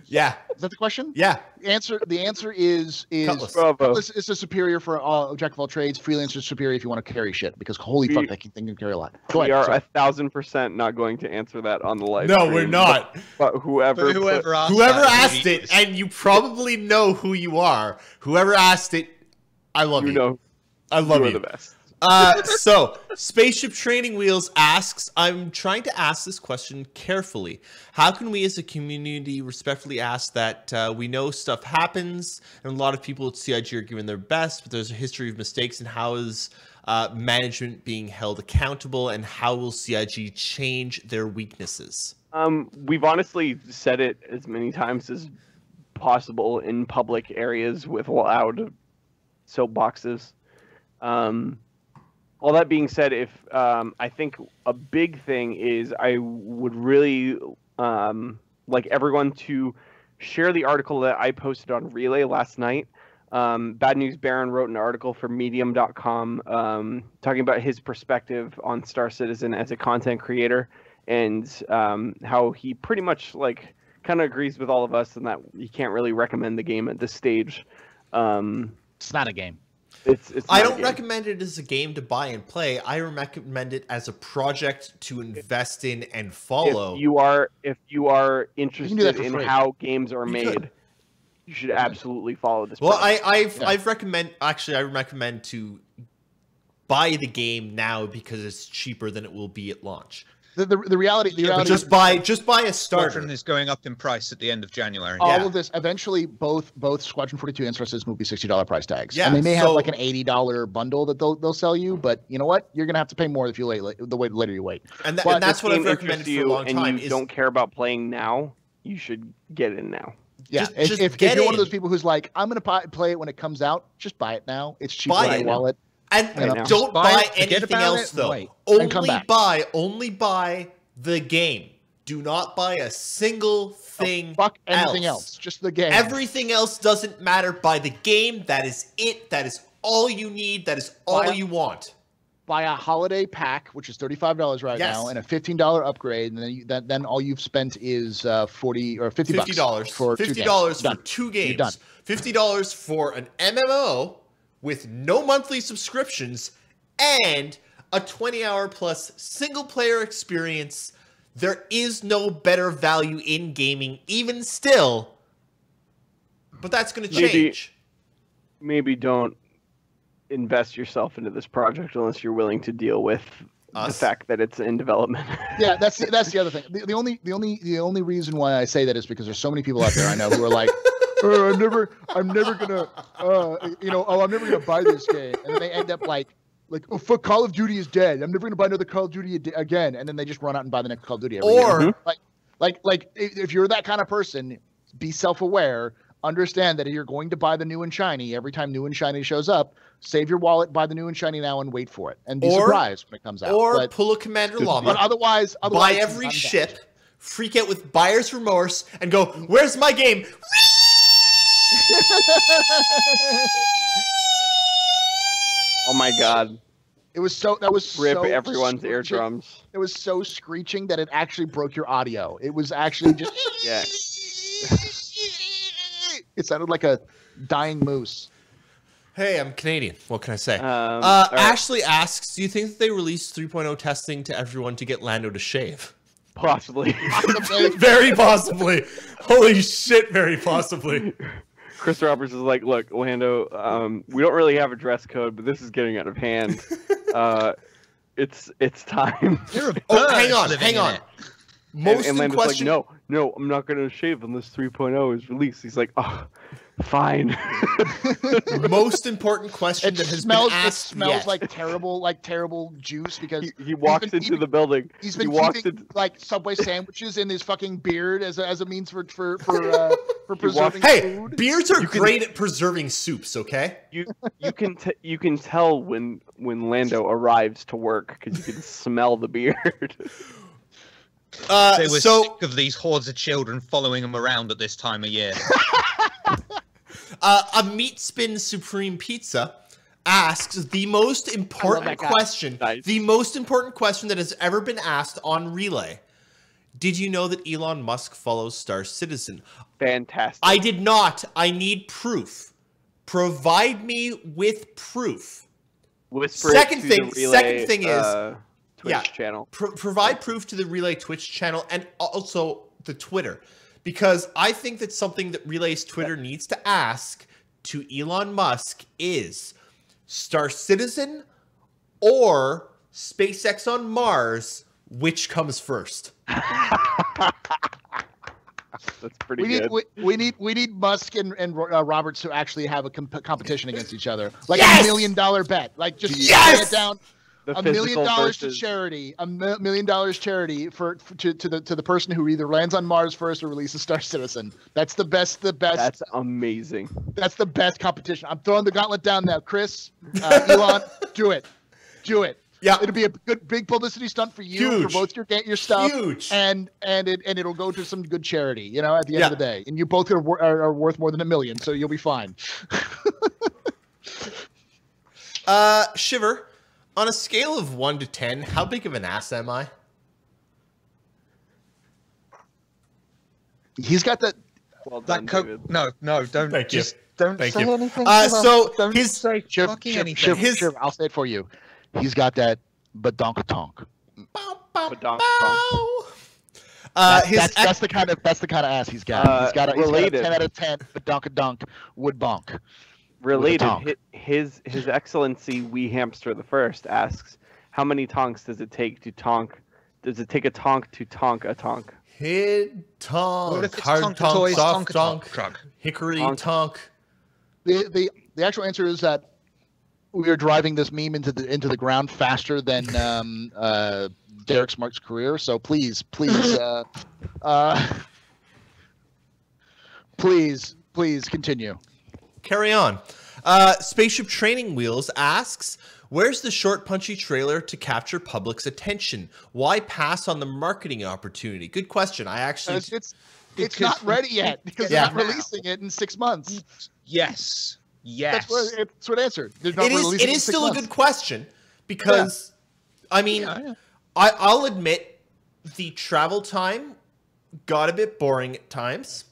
Yeah. Is that the question? Yeah. The answer is Cutlass is a superior for jack of all trades. Freelancer is superior if you want to carry shit, because holy fuck, that thing can carry a lot. We are 1,000% not going to answer that on the live No, stream, we're not. But whoever asked it, and you probably know who you are. Whoever asked it, I love you. Know, I love you. You're the best. So, Spaceship Training Wheels asks, I'm trying to ask this question carefully. How can we as a community respectfully ask that we know stuff happens, and a lot of people at CIG are giving their best, but there's a history of mistakes, and how is management being held accountable, and how will CIG change their weaknesses? We've honestly said it as many times as possible in public areas with loud soapboxes. All that being said, if I think a big thing is I would really like everyone to share the article that I posted on Relay last night. Bad News Baron wrote an article for Medium.com talking about his perspective on Star Citizen as a content creator, and how he pretty much like kind of agrees with all of us in that he can't really recommend the game at this stage. It's not a game. It's I don't recommend it as a game to buy and play. I recommend it as a project to invest in and follow. If you are interested in free. how games are made, you should absolutely follow this. Well, project. I recommend to buy the game now because it's cheaper than it will be at launch. The reality just buy a starter. Squadron is going up in price at the end of January. All of this eventually, both Squadron 42 and Star Citizen will be $60 price tags. Yeah, and they may have like an $80 bundle that they'll sell you, but you know what? You're gonna have to pay more if you the later you wait. And that's what I've recommended for a long time. And you don't care about playing now, you should get in now. Yeah, if you're one of those people who's like, I'm gonna play it when it comes out, just buy it now. It's cheaper in your wallet. And don't buy anything else though. Only buy the game. Do not buy a single thing. Fuck anything else. Just the game. Everything else doesn't matter. Buy the game. That is it. That is all you need. That is all you want. Buy a holiday pack, which is $35 right now, and a $15 upgrade, and then all you've spent is $40 or $50 for $50 for 2 games. You're done. $50 for an MMO with no monthly subscriptions and a 20-hour plus single-player experience. There is no better value in gaming, even still. But that's going to change. Maybe don't invest yourself into this project unless you're willing to deal with the fact that it's in development. Yeah, that's the other thing. The only reason why I say that is because there's so many people out there I know who are like, I'm never gonna, I'm never gonna buy this game, and then they end up like, oh fuck, Call of Duty is dead. I'm never gonna buy another Call of Duty again, and then they just run out and buy the next Call of Duty every year. Like if you're that kind of person, be self-aware. Understand that if you're going to buy the new and shiny every time new and shiny shows up, save your wallet, buy the new and shiny now, and wait for it, and be surprised when it comes out. Or pull a Commander Llama. But otherwise, buy every ship, freak out with buyer's remorse, and go, "Where's my game?" Oh my god. That was rip so everyone's eardrums. It was so screeching that it actually broke your audio. It was actually just yeah. It sounded like a dying moose. Hey, I'm Canadian. What can I say? Right. Ashley asks, do you think that they released 3.0 testing to everyone to get Lando to shave? Possibly. Very possibly. Holy shit, very possibly. Chris Roberts is like, look, Lando, we don't really have a dress code, but this is getting out of hand. It's time. Hang on. Most and Lando's question... like, no, I'm not going to shave unless 3.0 is released. He's like, oh, fine. Most important question that has been asked. It smells like terrible juice because he walks into the building. He's been eating like Subway sandwiches in his fucking beard as a means for preserving food. Beards are great at preserving soups. Okay. You can tell when Lando arrives to work because you can smell the beard. They were sick of these hordes of children following him around at this time of year. A Meat Spin Supreme Pizza asks the most important question. Nice. The most important question that has ever been asked on Relay. Did you know that Elon Musk follows Star Citizen? Fantastic. I did not. I need proof. Provide me with proof. Second thing is Twitch channel. Provide proof to the Relay Twitch channel and also the Twitter. Because I think that something that Relay's Twitter needs to ask to Elon Musk is Star Citizen or SpaceX on Mars, which comes first? That's pretty good. We need Musk and Roberts to actually have a competition against each other, like Yes! $1 million bet. Like just Yes! lay it down. The $1 million physical to versus- charity. $1 million charity to the person who either lands on Mars first or releases Star Citizen. That's the best. That's amazing. That's the best competition. I'm throwing the gauntlet down now, Chris, Elon. Do it. Yeah. It'll be a good big publicity stunt for you, Huge. for both your stuff, Huge. and it'll go to some good charity. You know, at the end of the day, and you both are worth more than $1 million, so you'll be fine. Shiver, on a scale of 1 to 10, how big of an ass am I? He's got that. Well done, That David. no, don't Thank you. just don't Thank say you. anything. So don't his say fucking anything. His- I'll say it for you. He's got that badonka-tonk. Badonk. That's the kind of ass he's got. He's got a related. 10 out of 10 badonka-donk would bonk. Related, tonk. his Excellency Wee Hamster the First asks, how many tonks does it take to tonk? Does it take a tonk to tonk a tonk? Hid tonk, What if it's hard tonk tonk, toys, soft tonk tonk, truck? hickory Tonk. tonk. The actual answer is that we are driving this meme into the ground faster than Derek Smart's career. So please continue. Carry on. Spaceship Training Wheels asks, where's the short punchy trailer to capture public's attention? Why pass on the marketing opportunity? Good question. I actually... It's not ready yet because Yeah. they're not releasing it in 6 months. Yes. That's what answered. They're not releasing It in is 6 still a months. good question because, I mean, Yeah. I'll admit the travel time got a bit boring at times.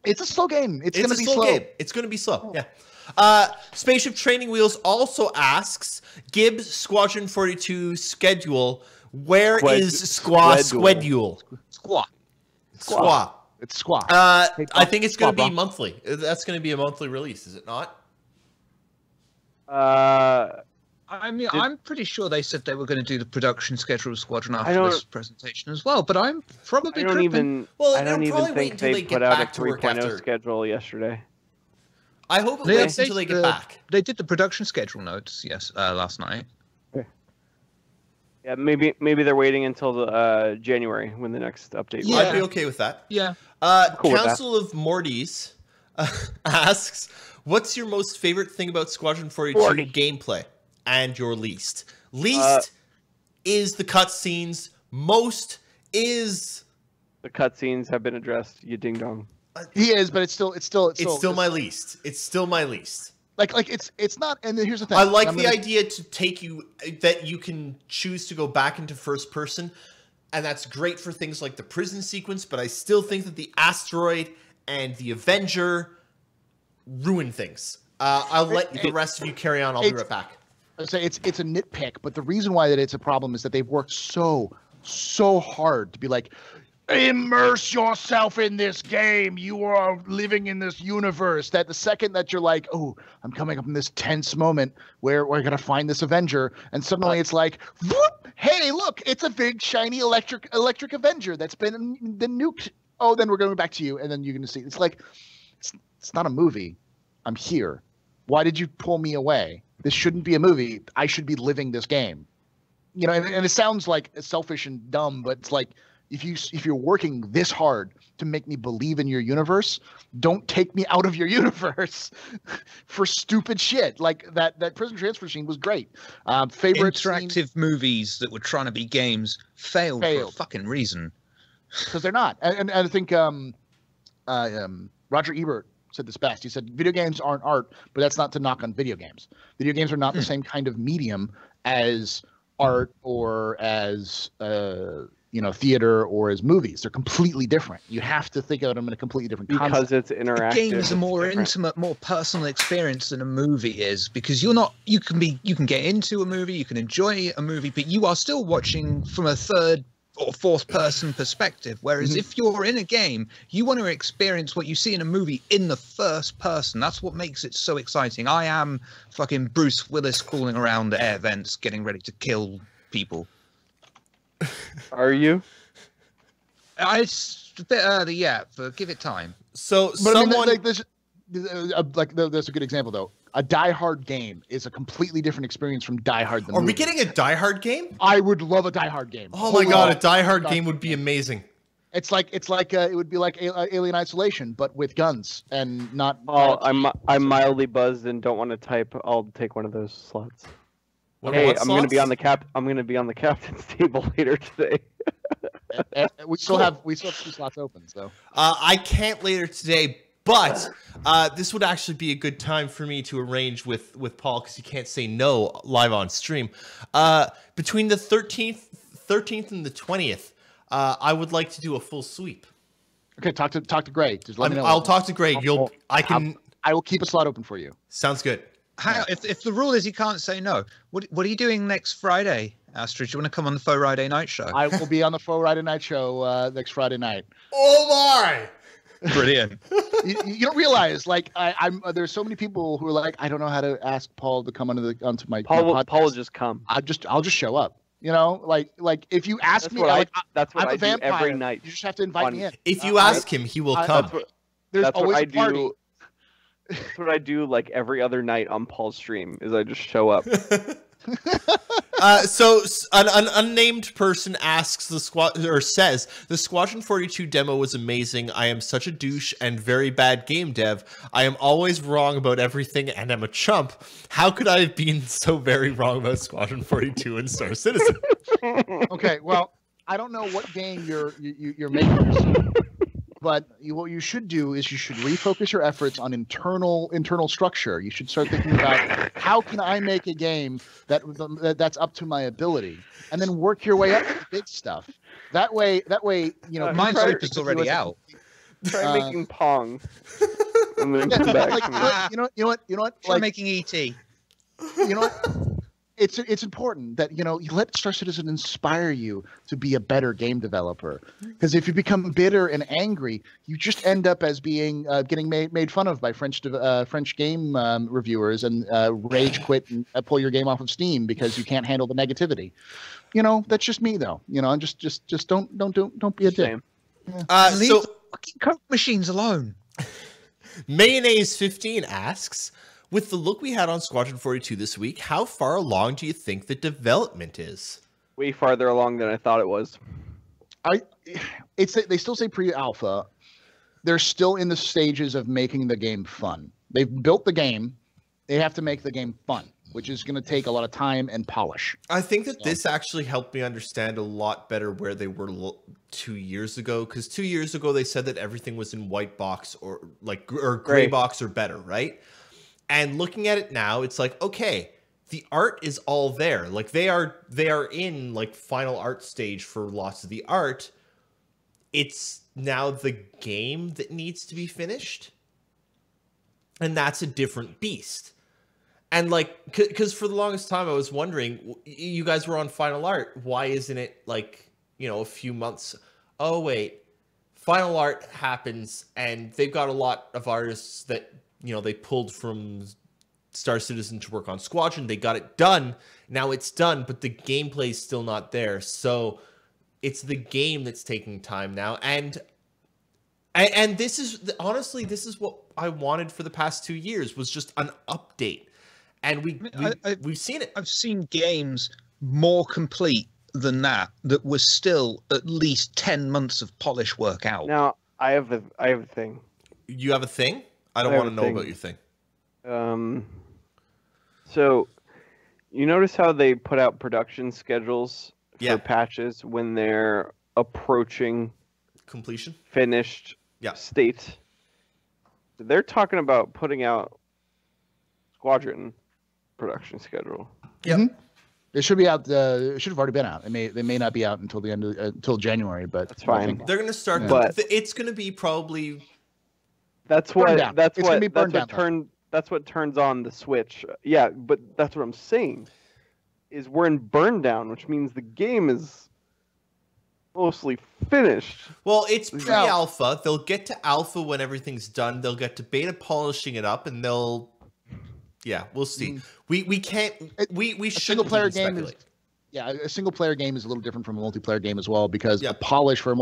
It's a slow game. It's going to be slow slow. game. It's going to be slow. Yeah. Spaceship Training Wheels also asks, Gibbs Squadron 42 schedule. Where is schedule? Squat. Squaw. It's squat. I think it's going to be Squaw. monthly. That's going to be a monthly release, is it not? I mean, I'm pretty sure they said they were going to do the production schedule of Squadron I after don't- this presentation as well, but I'm probably I don't tripping. even. Well, I don't they'll even probably wait think until they they put get out a back to work 3.0 after. schedule yesterday. I hope it They waits updated until they get back. They did the production schedule notes, last night. Yeah, maybe they're waiting until the January when the next update. Yeah. I'd be okay with that. Yeah. Cool with that. Council of Mortys asks, what's your most favorite thing about Squadron 42 gameplay and your least? Least is the cutscenes. Most is... The cutscenes have been addressed. You ding dong. He is, but it's still my least. It's still my least. like it's not. And then here's the thing. I like I'm the gonna- idea to take you that you can choose to go back into first person, and that's great for things like the prison sequence. But I still think that the asteroid and the Avenger ruin things. I'll let the rest of you carry on. I'll be right back. I say it's a nitpick, but the reason why that it's a problem is that they've worked so hard to be like, immerse yourself in this game. You are living in this universe. That the second that you're like, oh, I'm coming up in this tense moment where we're gonna find this Avenger, and suddenly it's like, whoop, hey, look, it's a big shiny electric Avenger that's been nuked. Oh, then we're going back to you, and then you're gonna see. It's like, it's not a movie. I'm here. Why did you pull me away? This shouldn't be a movie. I should be living this game. You know, and it sounds like selfish and dumb, but it's like, if you're working this hard to make me believe in your universe, don't take me out of your universe for stupid shit. Like that prison transfer scene was great. Favorite Interactive movies that were trying to be games failed for a fucking reason. because they're not. And I think Roger Ebert said this best. He said, video games aren't art, but that's not to knock on video games. Video games are not the same kind of medium as art or as theater or as movies. They're completely different. You have to think of them in a completely different Because concept. it's interactive. Games are more it's different. intimate, more personal experience than a movie is, because you can get into a movie, you can enjoy a movie, but you are still watching from a third or fourth person perspective. Whereas if you're in a game, you want to experience what you see in a movie in the first person. That's what makes it so exciting. I am fucking Bruce Willis crawling around air vents, getting ready to kill people. Are you? It's a bit early yet, but give it time. So But someone I mean, there's a good example though. A Die Hard game is a completely different experience from Die Hard the are we movie. getting a Die Hard game? I would love a Die Hard game. Oh my god, a Die Hard game would be amazing. It's like it would be like Alien Isolation, but with guns and not. Oh, I'm mildly buzzed and don't want to type. I'll take one of those slots. Hey, I'm gonna be on the I'm gonna be on the captain's table later today. We still have 2 slots open. So I can't later today, but this would actually be a good time for me to arrange with Paul because he can't say no live on stream. Between the 13th and the 20th, I would like to do a full sweep. okay, talk to Greg. Just let me know. I'll talk to Greg. I will keep a slot open for you. Sounds good. If the rule is you can't say no, what are you doing next Friday, Astrid? Do you want to come on the Faux Friday Night Show? I will be on the Faux Friday Night Show next Friday night. Oh my! Brilliant. You don't realize, like, I'm there's so many people who are like, I don't know how to ask Paul to come onto my podcast. Paul will just come. I'll just show up. You know, like if you ask That's me, what like, I I'm a do vampire. every night. You just have to invite me in. If you ask him, he will come. There's That's always what I a party. do. That's what I do like every other night on Paul's stream. Is I just show up. So an unnamed person asks says the Squadron 42 demo was amazing. I am such a douche and very bad game dev. I am always wrong about everything and I'm a chump. How could I have been so very wrong about Squadron 42 and Star Citizen? Okay, well, I don't know what game you're making. But what you should do is you should refocus your efforts on internal structure. You should start thinking about how can I make a game that's up to my ability, and then work your way up to the big stuff. That way, you know. Mine's is already out. Try making Pong. And then Yeah, come back. like, you know what? Try Like, making ET. you know what? It's important that you let Star Citizen inspire you to be a better game developer. Because if you become bitter and angry, you just end up as being getting made fun of by French game reviewers and rage quit and pull your game off of Steam because you can't handle the negativity. That's just me though. And just don't be a dick. Same. Leave So the fucking Coke machines alone. Mayonnaise 15 asks, with the look we had on Squadron 42 this week, how far along do you think the development is? Way farther along than I thought it was. They still say pre-alpha. They're still in the stages of making the game fun. They've built the game. They have to make the game fun, which is going to take a lot of time and polish. I think that this actually helped me understand a lot better where they were 2 years ago, because 2 years ago they said that everything was in white box or gray box or better, right? And looking at it now, it's like, okay, the art is all there. Like they are in like final art stage for lots of the art. It's now the game that needs to be finished. And that's a different beast. And like, because for the longest time I was wondering, you guys were on final art. Why isn't it like, a few months? Oh, wait, final art happens and they've got a lot of artists that, they pulled from Star Citizen to work on Squadron. They got it done. Now it's done, but the gameplay is still not there. So it's the game that's taking time now. And this is, honestly, this is what I wanted for the past 2 years, was just an update. And we've seen it. I've seen games more complete than that was still at least 10 months of polish work out. Now, I have a thing. You have a thing? I don't want to know about your thing. So, you notice how they put out production schedules for patches when they're approaching completion, finished state? They're talking about putting out Squadron production schedule. Yeah, it should be out. It should have already been out. They may not be out until the end of until January, but that's fine. They're going to start, but it's going to be probably. That's what turns on the Switch. Yeah, but that's what I'm saying. Is we're in burn down, which means the game is Mostly finished. Well, it's pre-alpha. They'll get to alpha when everything's done. They'll get to beta polishing it up, and they'll. Yeah, we'll see. We can't. We shouldn't single-player game speculate. A single-player game is a little different from a multiplayer game as well, because the polish for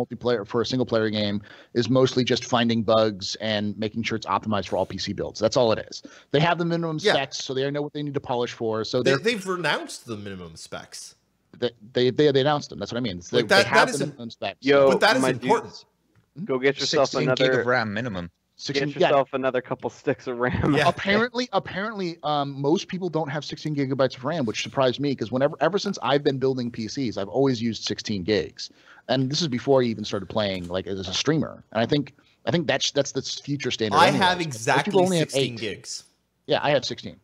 a single-player game is mostly just finding bugs and making sure it's optimized for all PC builds. That's all it is. They have the minimum specs, so they know what they need to polish for. So they've renounced the minimum specs. They announced them. That's what I mean. They have the minimum specs. But that is important. Go get yourself 16 another gig of RAM minimum. Get yourself another couple sticks of RAM. Yeah. Apparently, most people don't have 16 gigabytes of RAM, which surprised me because ever since I've been building PCs, I've always used 16 gigs, and this is before I even started playing like as a streamer. And I think that's the future standard. I anyways. have exactly 16 gigs. Yeah, I have 16.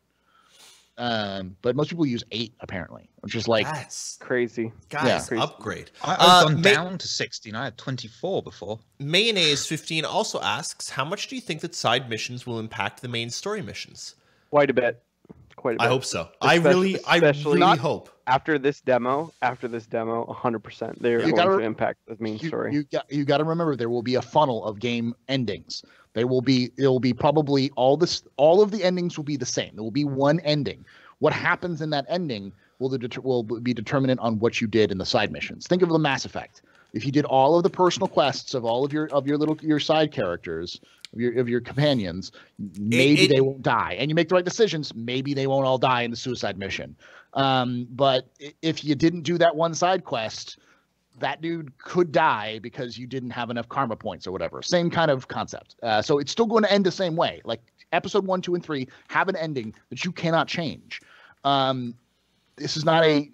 But most people use 8 apparently, which is like that's crazy. Guys, crazy. upgrade. I've gone down to 16. I had 24 before. Mayonnaise 15 also asks, how much do you think that side missions will impact the main story missions? Quite a bit. I hope so. I really hope. After this demo, 100%, they're going to impact the main story. You got to remember there will be a funnel of game endings. It will be probably all of the endings will be the same. There will be one ending. What happens in that ending will be determinant on what you did in the side missions. Think of the Mass Effect. If you did all of the personal quests of all of your side characters, of your companions, maybe they won't die. And you make the right decisions, maybe they won't all die in the suicide mission. But if you didn't do that one side quest, that dude could die because you didn't have enough karma points or whatever. Same kind of concept. So it's still going to end the same way. Like episode 1, 2, and 3 have an ending that you cannot change. This is not a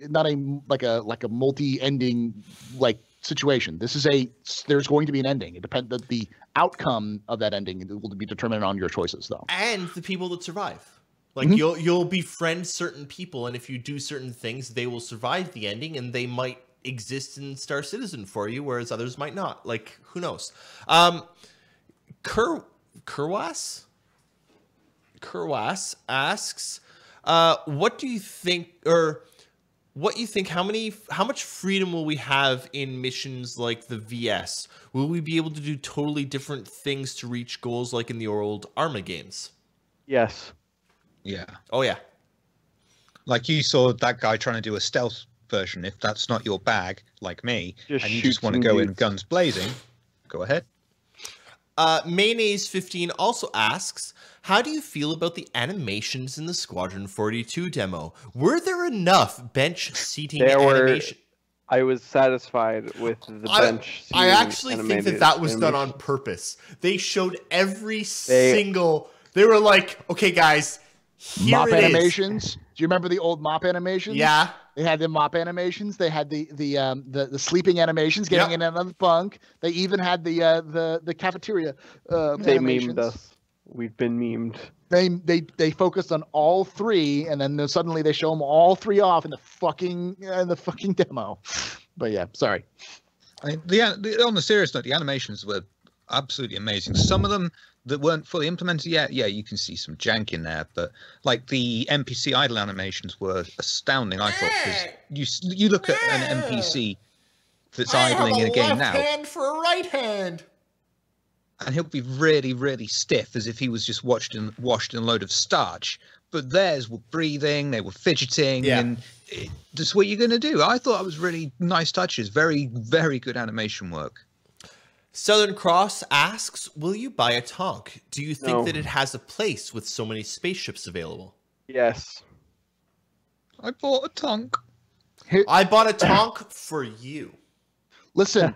multi-ending like situation. There's going to be an ending. It depends. The outcome of that ending will be determined on your choices, though. And the people that survive. Like you'll befriend certain people, and if you do certain things, they will survive the ending, and they might exist in Star Citizen for you, whereas others might not. Like, who knows? Kurwas asks, what do you think, how much freedom will we have in missions like the VS? Will we be able to do totally different things to reach goals like in the old Arma games? Yes. Yeah. Oh, yeah. Like you saw that guy trying to do a stealth version. If that's not your bag, like me, and you just want to go in guns blazing, go ahead. Mayonnaise 15 also asks, how do you feel about the animations in the Squadron 42 demo? Were there enough bench seating animation? I was satisfied with the bench seating. I actually think that was done on purpose. They showed every single... They were like, okay, guys, here mop it animations. is. Do you remember the old mop animations? Yeah. They had the mop animations. They had the sleeping animations, getting in another bunk. They even had the cafeteria. They memed us. We've been memed. They focused on all 3, and then suddenly they show them all 3 off in the fucking demo. But yeah, sorry. I mean, on the serious note, the animations were absolutely amazing. Some of them that weren't fully implemented yet, yeah, you can see some jank in there, but like the NPC idle animations were astounding, I thought, because you look at an NPC that's idling in a game now, hand for a right hand, and he'll be really, really stiff, as if he was just washed in a load of starch. But theirs were breathing, they were fidgeting, and that's what you're going to do. I thought it was really nice touches, very, very good animation work. Southern Cross asks, will you buy a Tonk? Do you think that it has a place with so many spaceships available? Yes. I bought a Tonk. I bought a Tonk for you. Listen.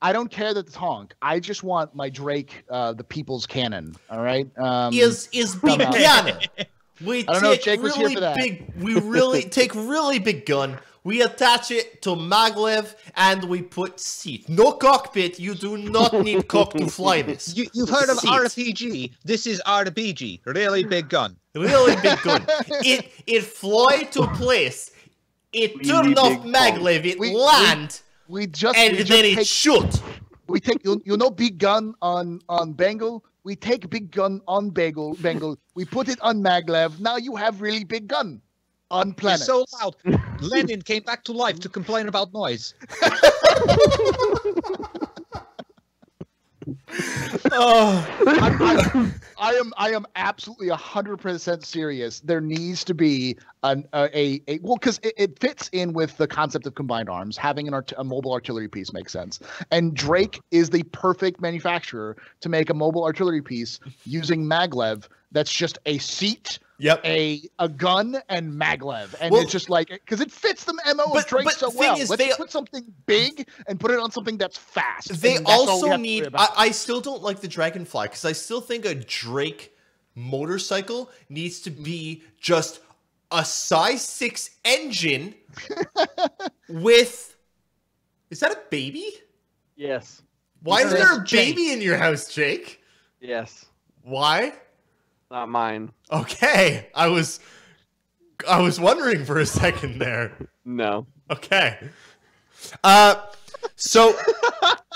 I don't care that the Tonk. I just want my Drake, the People's Cannon. All right. Is big cannon. I don't know if Jake was here for that. We really take really big gun. We attach it to maglev and we put seat. No cockpit. You do not need cock to fly this. You've heard of RPG. This is RPG. Really big gun. Really big gun. It fly to place. It turn off maglev. It land. Then it shoot. We take big gun on Bengal. We take big gun on Bengal. We put it on maglev. Now you have really big gun. On planet. It's so loud. Lenin came back to life to complain about noise. Oh. I am absolutely 100% serious. There needs to be well, because it fits in with the concept of combined arms. Having a mobile artillery piece makes sense, and Drake is the perfect manufacturer to make a mobile artillery piece using maglev. That's just a seat. Yep. A gun and maglev, and Well, it's just like because it fits the MO of Drake so well. Let's put something big and put it on something that's fast. They and that's all we also have to need. worry about. I still don't like the Dragonfly because I still think a Drake motorcycle needs to be just a size 6 engine with. Is that a baby? Yes. Why is Yes, there a Jake. baby in your house, Jake? Yes. Why? Not mine. Okay, I was wondering for a second there. No. Okay. So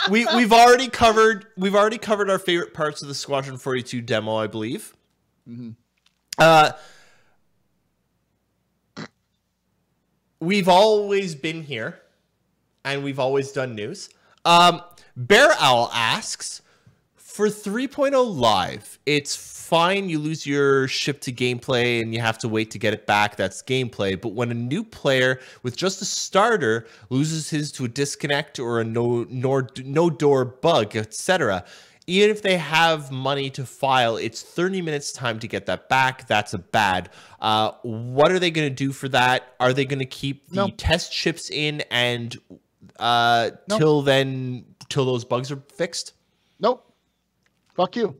we've already covered our favorite parts of the Squadron 42 demo, I believe. Mhm. We've always been here, and we've always done news. Bear Owl asks, for 3.0 live, it's fine you lose your ship to gameplay and you have to wait to get it back. That's gameplay. But when a new player with just a starter loses his to a disconnect or a no door bug, etc., even if they have money to file, it's 30 minutes time to get that back. That's a bad. What are they going to do for that? Are they going to keep the test chips in and till those bugs are fixed? Nope. Fuck you.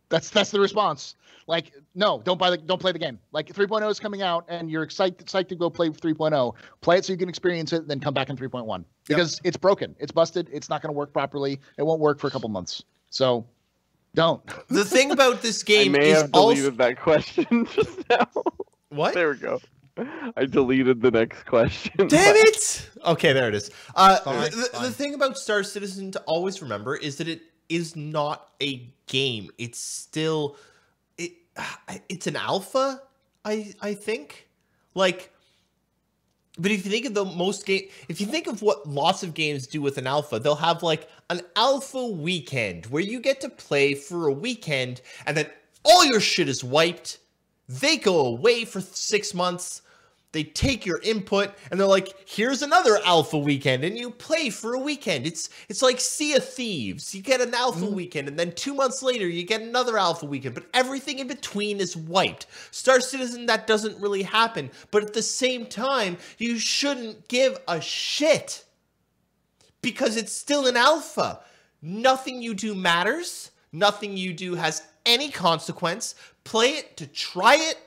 That's the response. Like, no, don't play the game. Like 3.0 is coming out and you're psyched to go play 3.0. Play it so you can experience it, then come back in 3.1. Because it's broken. It's busted. It's not going to work properly. It won't work for a couple months. So don't. The thing about this I game may is have deleted that question just now. What? There we go. I deleted the next question. Damn it! Okay, there it is. Fine. The thing about Star Citizen to always remember is that it is not a game. It's still it's an alpha, I think. Like, but if you think of if you think of what lots of games do with an alpha, they'll have like an alpha weekend where you get to play for a weekend and then all your shit is wiped. They go away for 6 months. They take your input and they're like, here's another alpha weekend, and you play for a weekend. It's like Sea of Thieves. You get an alpha weekend, and then 2 months later, you get another alpha weekend, but everything in between is wiped. Star Citizen, that doesn't really happen, but at the same time, you shouldn't give a shit because it's still an alpha. Nothing you do matters. Nothing you do has any consequence. Play it to try it,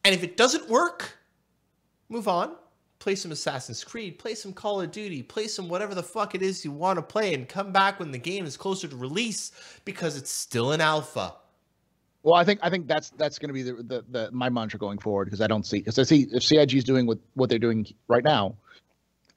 and if it doesn't work, move on, play some Assassin's Creed, play some Call of Duty, play some whatever the fuck it is you want to play, and come back when the game is closer to release because it's still an alpha. Well, I think that's going to be the my mantra going forward, because I see if CIG is doing what they're doing right now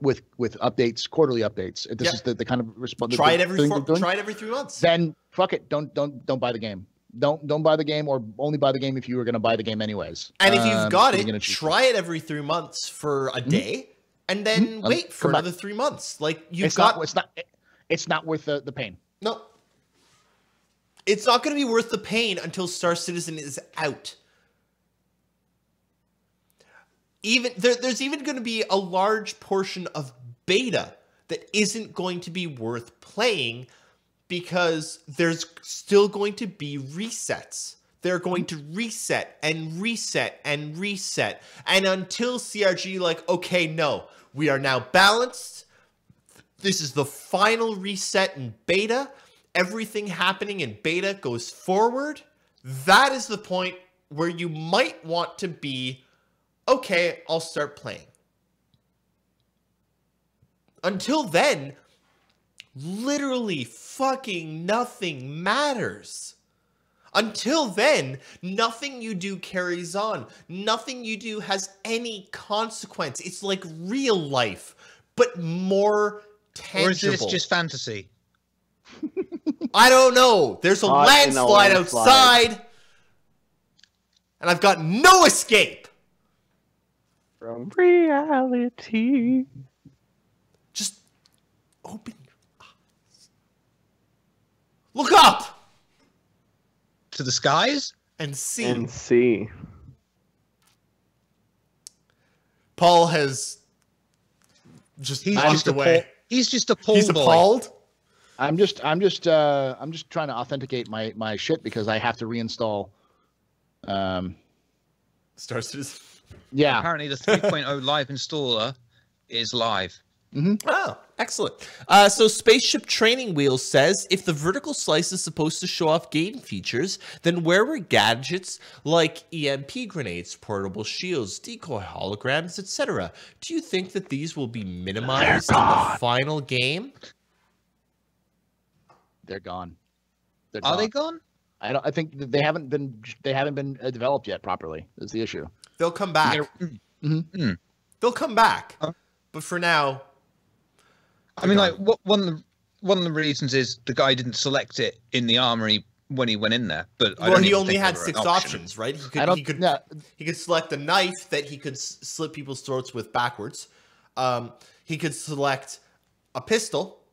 with updates, quarterly updates. If this is the kind of response. Try it every 3 months. Then fuck it. Don't buy the game. Don't buy the game, or only buy the game if you were going to buy the game anyways. And if you've got you're gonna it, choose try it every 3 months for a day, and then wait for come back. another 3 months. Like It's not worth the pain. No. It's not going to be worth the pain until Star Citizen is out. There's even going to be a large portion of beta that isn't going to be worth playing because there's still going to be resets. They're going to reset and reset and reset. And until CRG like, okay, no, we are now balanced. This is the final reset in beta. Everything happening in beta goes forward. That is the point where you might want to be, okay, I'll start playing. Until then, literally fucking nothing matters. Until then, nothing you do carries on. Nothing you do has any consequence. It's like real life, but more tangible. Or is this just fantasy? I don't know. There's a Caught in a landslide landslide. outside, and I've got no escape. From reality. Just Open your eyes. Look up To the skies? and see. And see. Paul has just walked away. He's just a Paul He's boy. appalled. I'm just trying to authenticate my shit because I have to reinstall. Star Citizen. Yeah. Apparently, the 3.0 live installer is live. Oh, excellent. So Spaceship Training Wheels says, if the vertical slice is supposed to show off game features, then where were gadgets like EMP grenades, portable shields, decoy holograms, etc.? Do you think that these will be minimized in the final game? They're gone. Are they gone? I think that they haven't been developed yet properly. Is the issue. They'll come back. They'll come back. But for now, I mean, like one of the reasons is the guy didn't select it in the armory when he went in there. But I well, don't he even only think had they were 6 an option. options, right? He could select a knife that he could slit people's throats with backwards. He could select a pistol.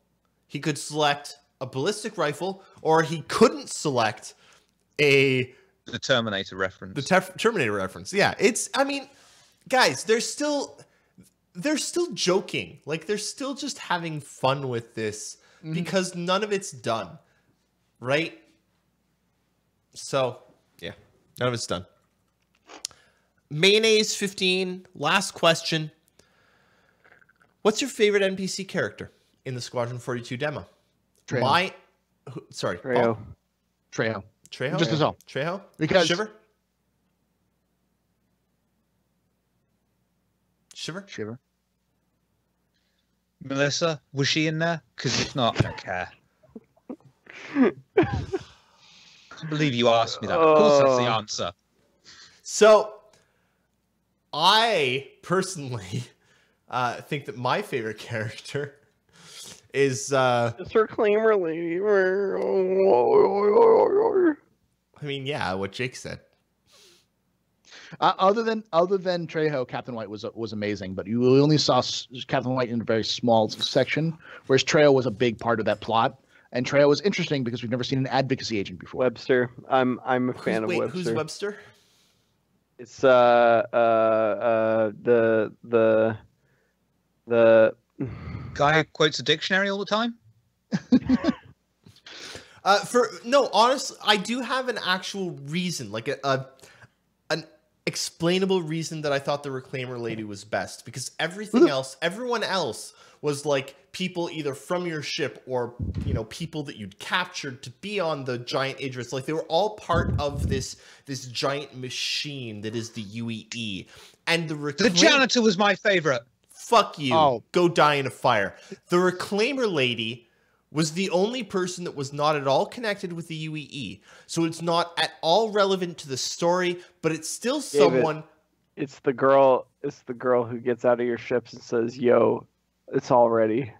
He could select a ballistic rifle, or he couldn't select the Terminator reference. Terminator reference. Yeah, I mean, guys, they're still joking. Like, they're still just having fun with this because none of it's done, right? So, yeah, none of it's done. Mayonnaise 15, last question. What's your favorite NPC character in the Squadron 42 demo? Trejo. Trejo. Trejo. Trejo? Just as all. Trejo? Because- Shiver? Shiver? Shiver. Melissa, was she in there? Because if not, I don't care. I can't believe you asked me that. Of course, that's the answer. So, I personally think that my favorite character is, It's Reclaimer Lady. I mean, yeah, what Jake said. Other than Trejo, Captain White was amazing, but you only saw Captain White in a very small section, whereas Trejo was a big part of that plot. And Trejo was interesting because we've never seen an advocacy agent before. Webster. I'm a fan of Webster. Who's Webster? It's the Guy who quotes a dictionary all the time? Honestly, I do have an actual reason, like an explainable reason that I thought the Reclaimer Lady was best, because everyone else was like people either from your ship or, people that you'd captured to be on the giant Idris. Like, they were all part of this giant machine that is the UEE. And The janitor was my favorite. Fuck you. Oh. Go die in a fire. The Reclaimer Lady was the only person that was not at all connected with the UEE. So it's not at all relevant to the story, but it's still someone. It's the girl who gets out of your ships and says, "Yo, it's all ready."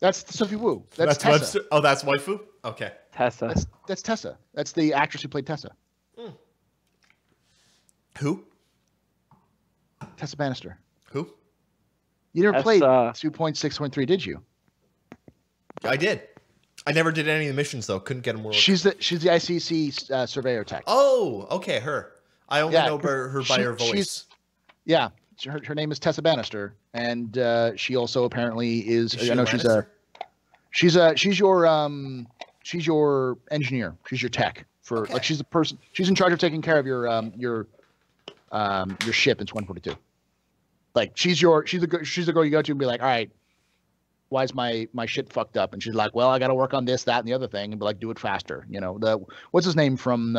That's Sophie Wu. That's Tessa. Webster. Oh, that's waifu? Okay. Tessa. That's Tessa. That's the actress who played Tessa. Who? Tessa Bannister. Who? You never That's, played 2.6.3, did you? I did. I never did any of the missions, though. Couldn't get them. She's the ICC surveyor tech. Oh, okay, her. I only know her by her voice. Yeah, her name is Tessa Bannister, and she also apparently is. Is she I know Lannister? she's your engineer. She's your tech for Okay. like she's the person. She's in charge of taking care of your ship in 142. Like she's the girl you go to and be like, all right, why is my shit fucked up? And she's like, well, I got to work on this, that, and the other thing, and be like, do it faster. What's his name from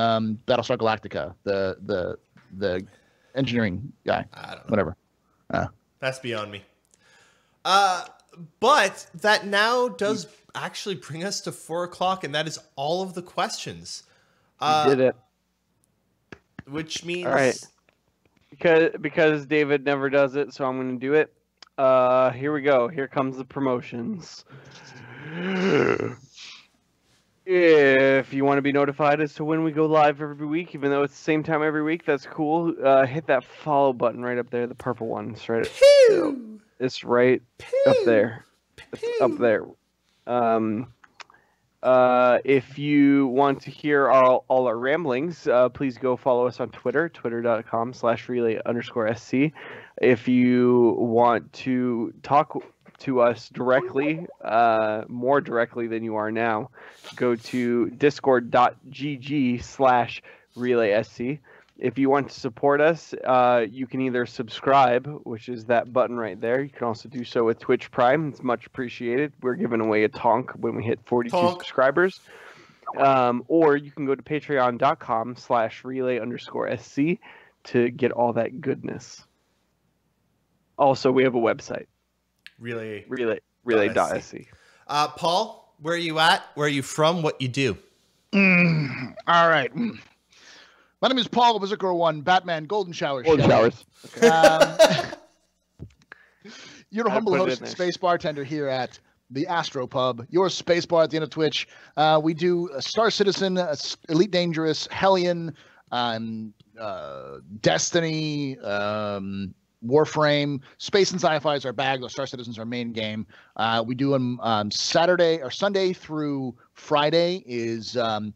Battlestar Galactica? The engineering guy. I don't know. Whatever. That's beyond me. But that now does actually bring us to 4 o'clock, and that is all of the questions. You did it. Which means... All right. Because David never does it, so I'm going to do it. Here we go. Here comes the promotions. If you want to be notified as to when we go live every week, even though it's the same time every week, that's cool. Hit that follow button right up there, the purple one. It's right. It's right up there. It's up there. If you want to hear all our ramblings, please go follow us on Twitter, twitter.com/relay_SC. If you want to talk to us directly, more directly than you are now, go to discord.gg/relaysc. If you want to support us, you can either subscribe, which is that button right there. You can also do so with Twitch Prime. It's much appreciated. We're giving away a tonk when we hit 42 subscribers. Or you can go to patreon.com/relay_SC to get all that goodness. Also, we have a website. Relay.sc. Paul, where are you at? Where are you from? What you do? All right. My name is Paul Wizard01, Batman, Golden Showers. Golden Showers. Your humble host, Space Bartender here at the Astro Pub, your space bar at the end of Twitch. We do Star Citizen, Elite Dangerous, Hellion, Destiny, Warframe, Space and Sci-Fi is our bag. Star Citizen's our main game. We do them Saturday or Sunday through Friday is 7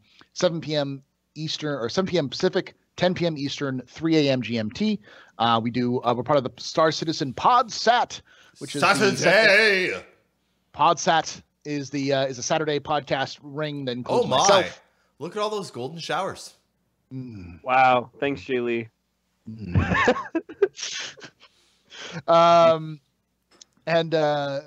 p.m. Eastern or 7 p.m. Pacific, 10 p.m. Eastern, 3 a.m. GMT. We're part of the Star Citizen Podsat, which is Saturday. Podsat is a Saturday podcast ring that includes my. myself. Look at all those golden showers. Wow. Thanks, Jay Lee. And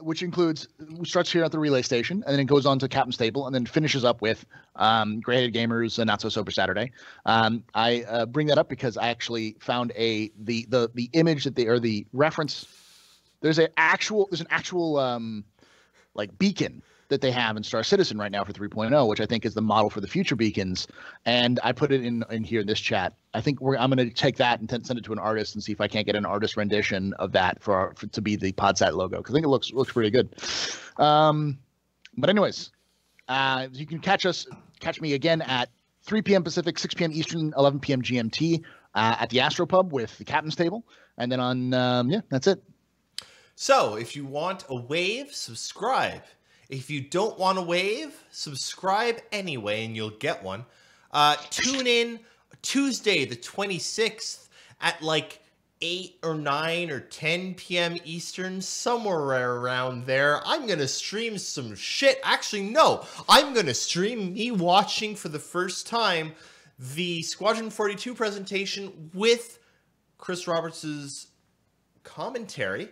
which includes starts here at the relay station, and then it goes on to Captain's Table, and then finishes up with Grey-Headed Gamers and Not So Sober Saturday. I bring that up because I actually found the image that the reference. There's an actual like beacon that they have in Star Citizen right now for 3.0, which I think is the model for the future beacons. And I put it in here in this chat. I think I'm going to take that and send it to an artist and see if I can't get an artist rendition of that for to be the Podsat logo, because I think it looks pretty good. But anyways, you can catch me again at 3 p.m. Pacific, 6 p.m. Eastern, 11 p.m. GMT at the Astro Pub with the Captain's Table, and then on that's it. So if you want a wave, subscribe. If you don't want a wave, subscribe anyway, and you'll get one. Tune in Tuesday, the 26th, at like 8 or 9 or 10 p.m. Eastern, somewhere around there. I'm going to stream some shit. Actually, no. I'm going to stream me watching for the first time the Squadron 42 presentation with Chris Roberts' commentary.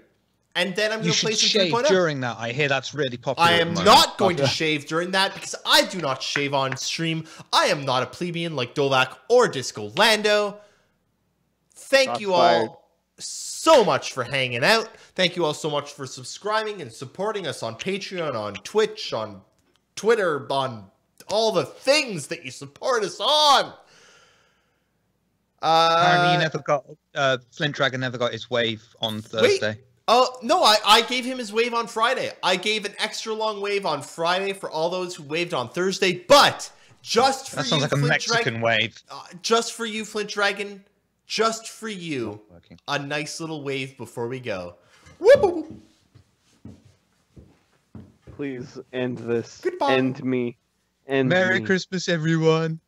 And then I'm going to play some 3.0. You should shave during that. I hear that's really popular. I am not going to shave during that because I do not shave on stream. I am not a plebeian like Dovak or Disco Lando. Thank you all so much for hanging out. Thank you all so much for subscribing and supporting us on Patreon, on Twitch, on Twitter, on all the things that you support us on. Apparently you never got Flint Dragon never got his wave on Thursday. Wait. Oh, no, I gave him his wave on Friday. I gave an extra long wave on Friday for all those who waved on Thursday, but just for you, that sounds like a Mexican wave. Just for you, Flint Dragon, just for you, a nice little wave before we go. Whoop. Please end this. Goodbye. End me. Merry Christmas, everyone.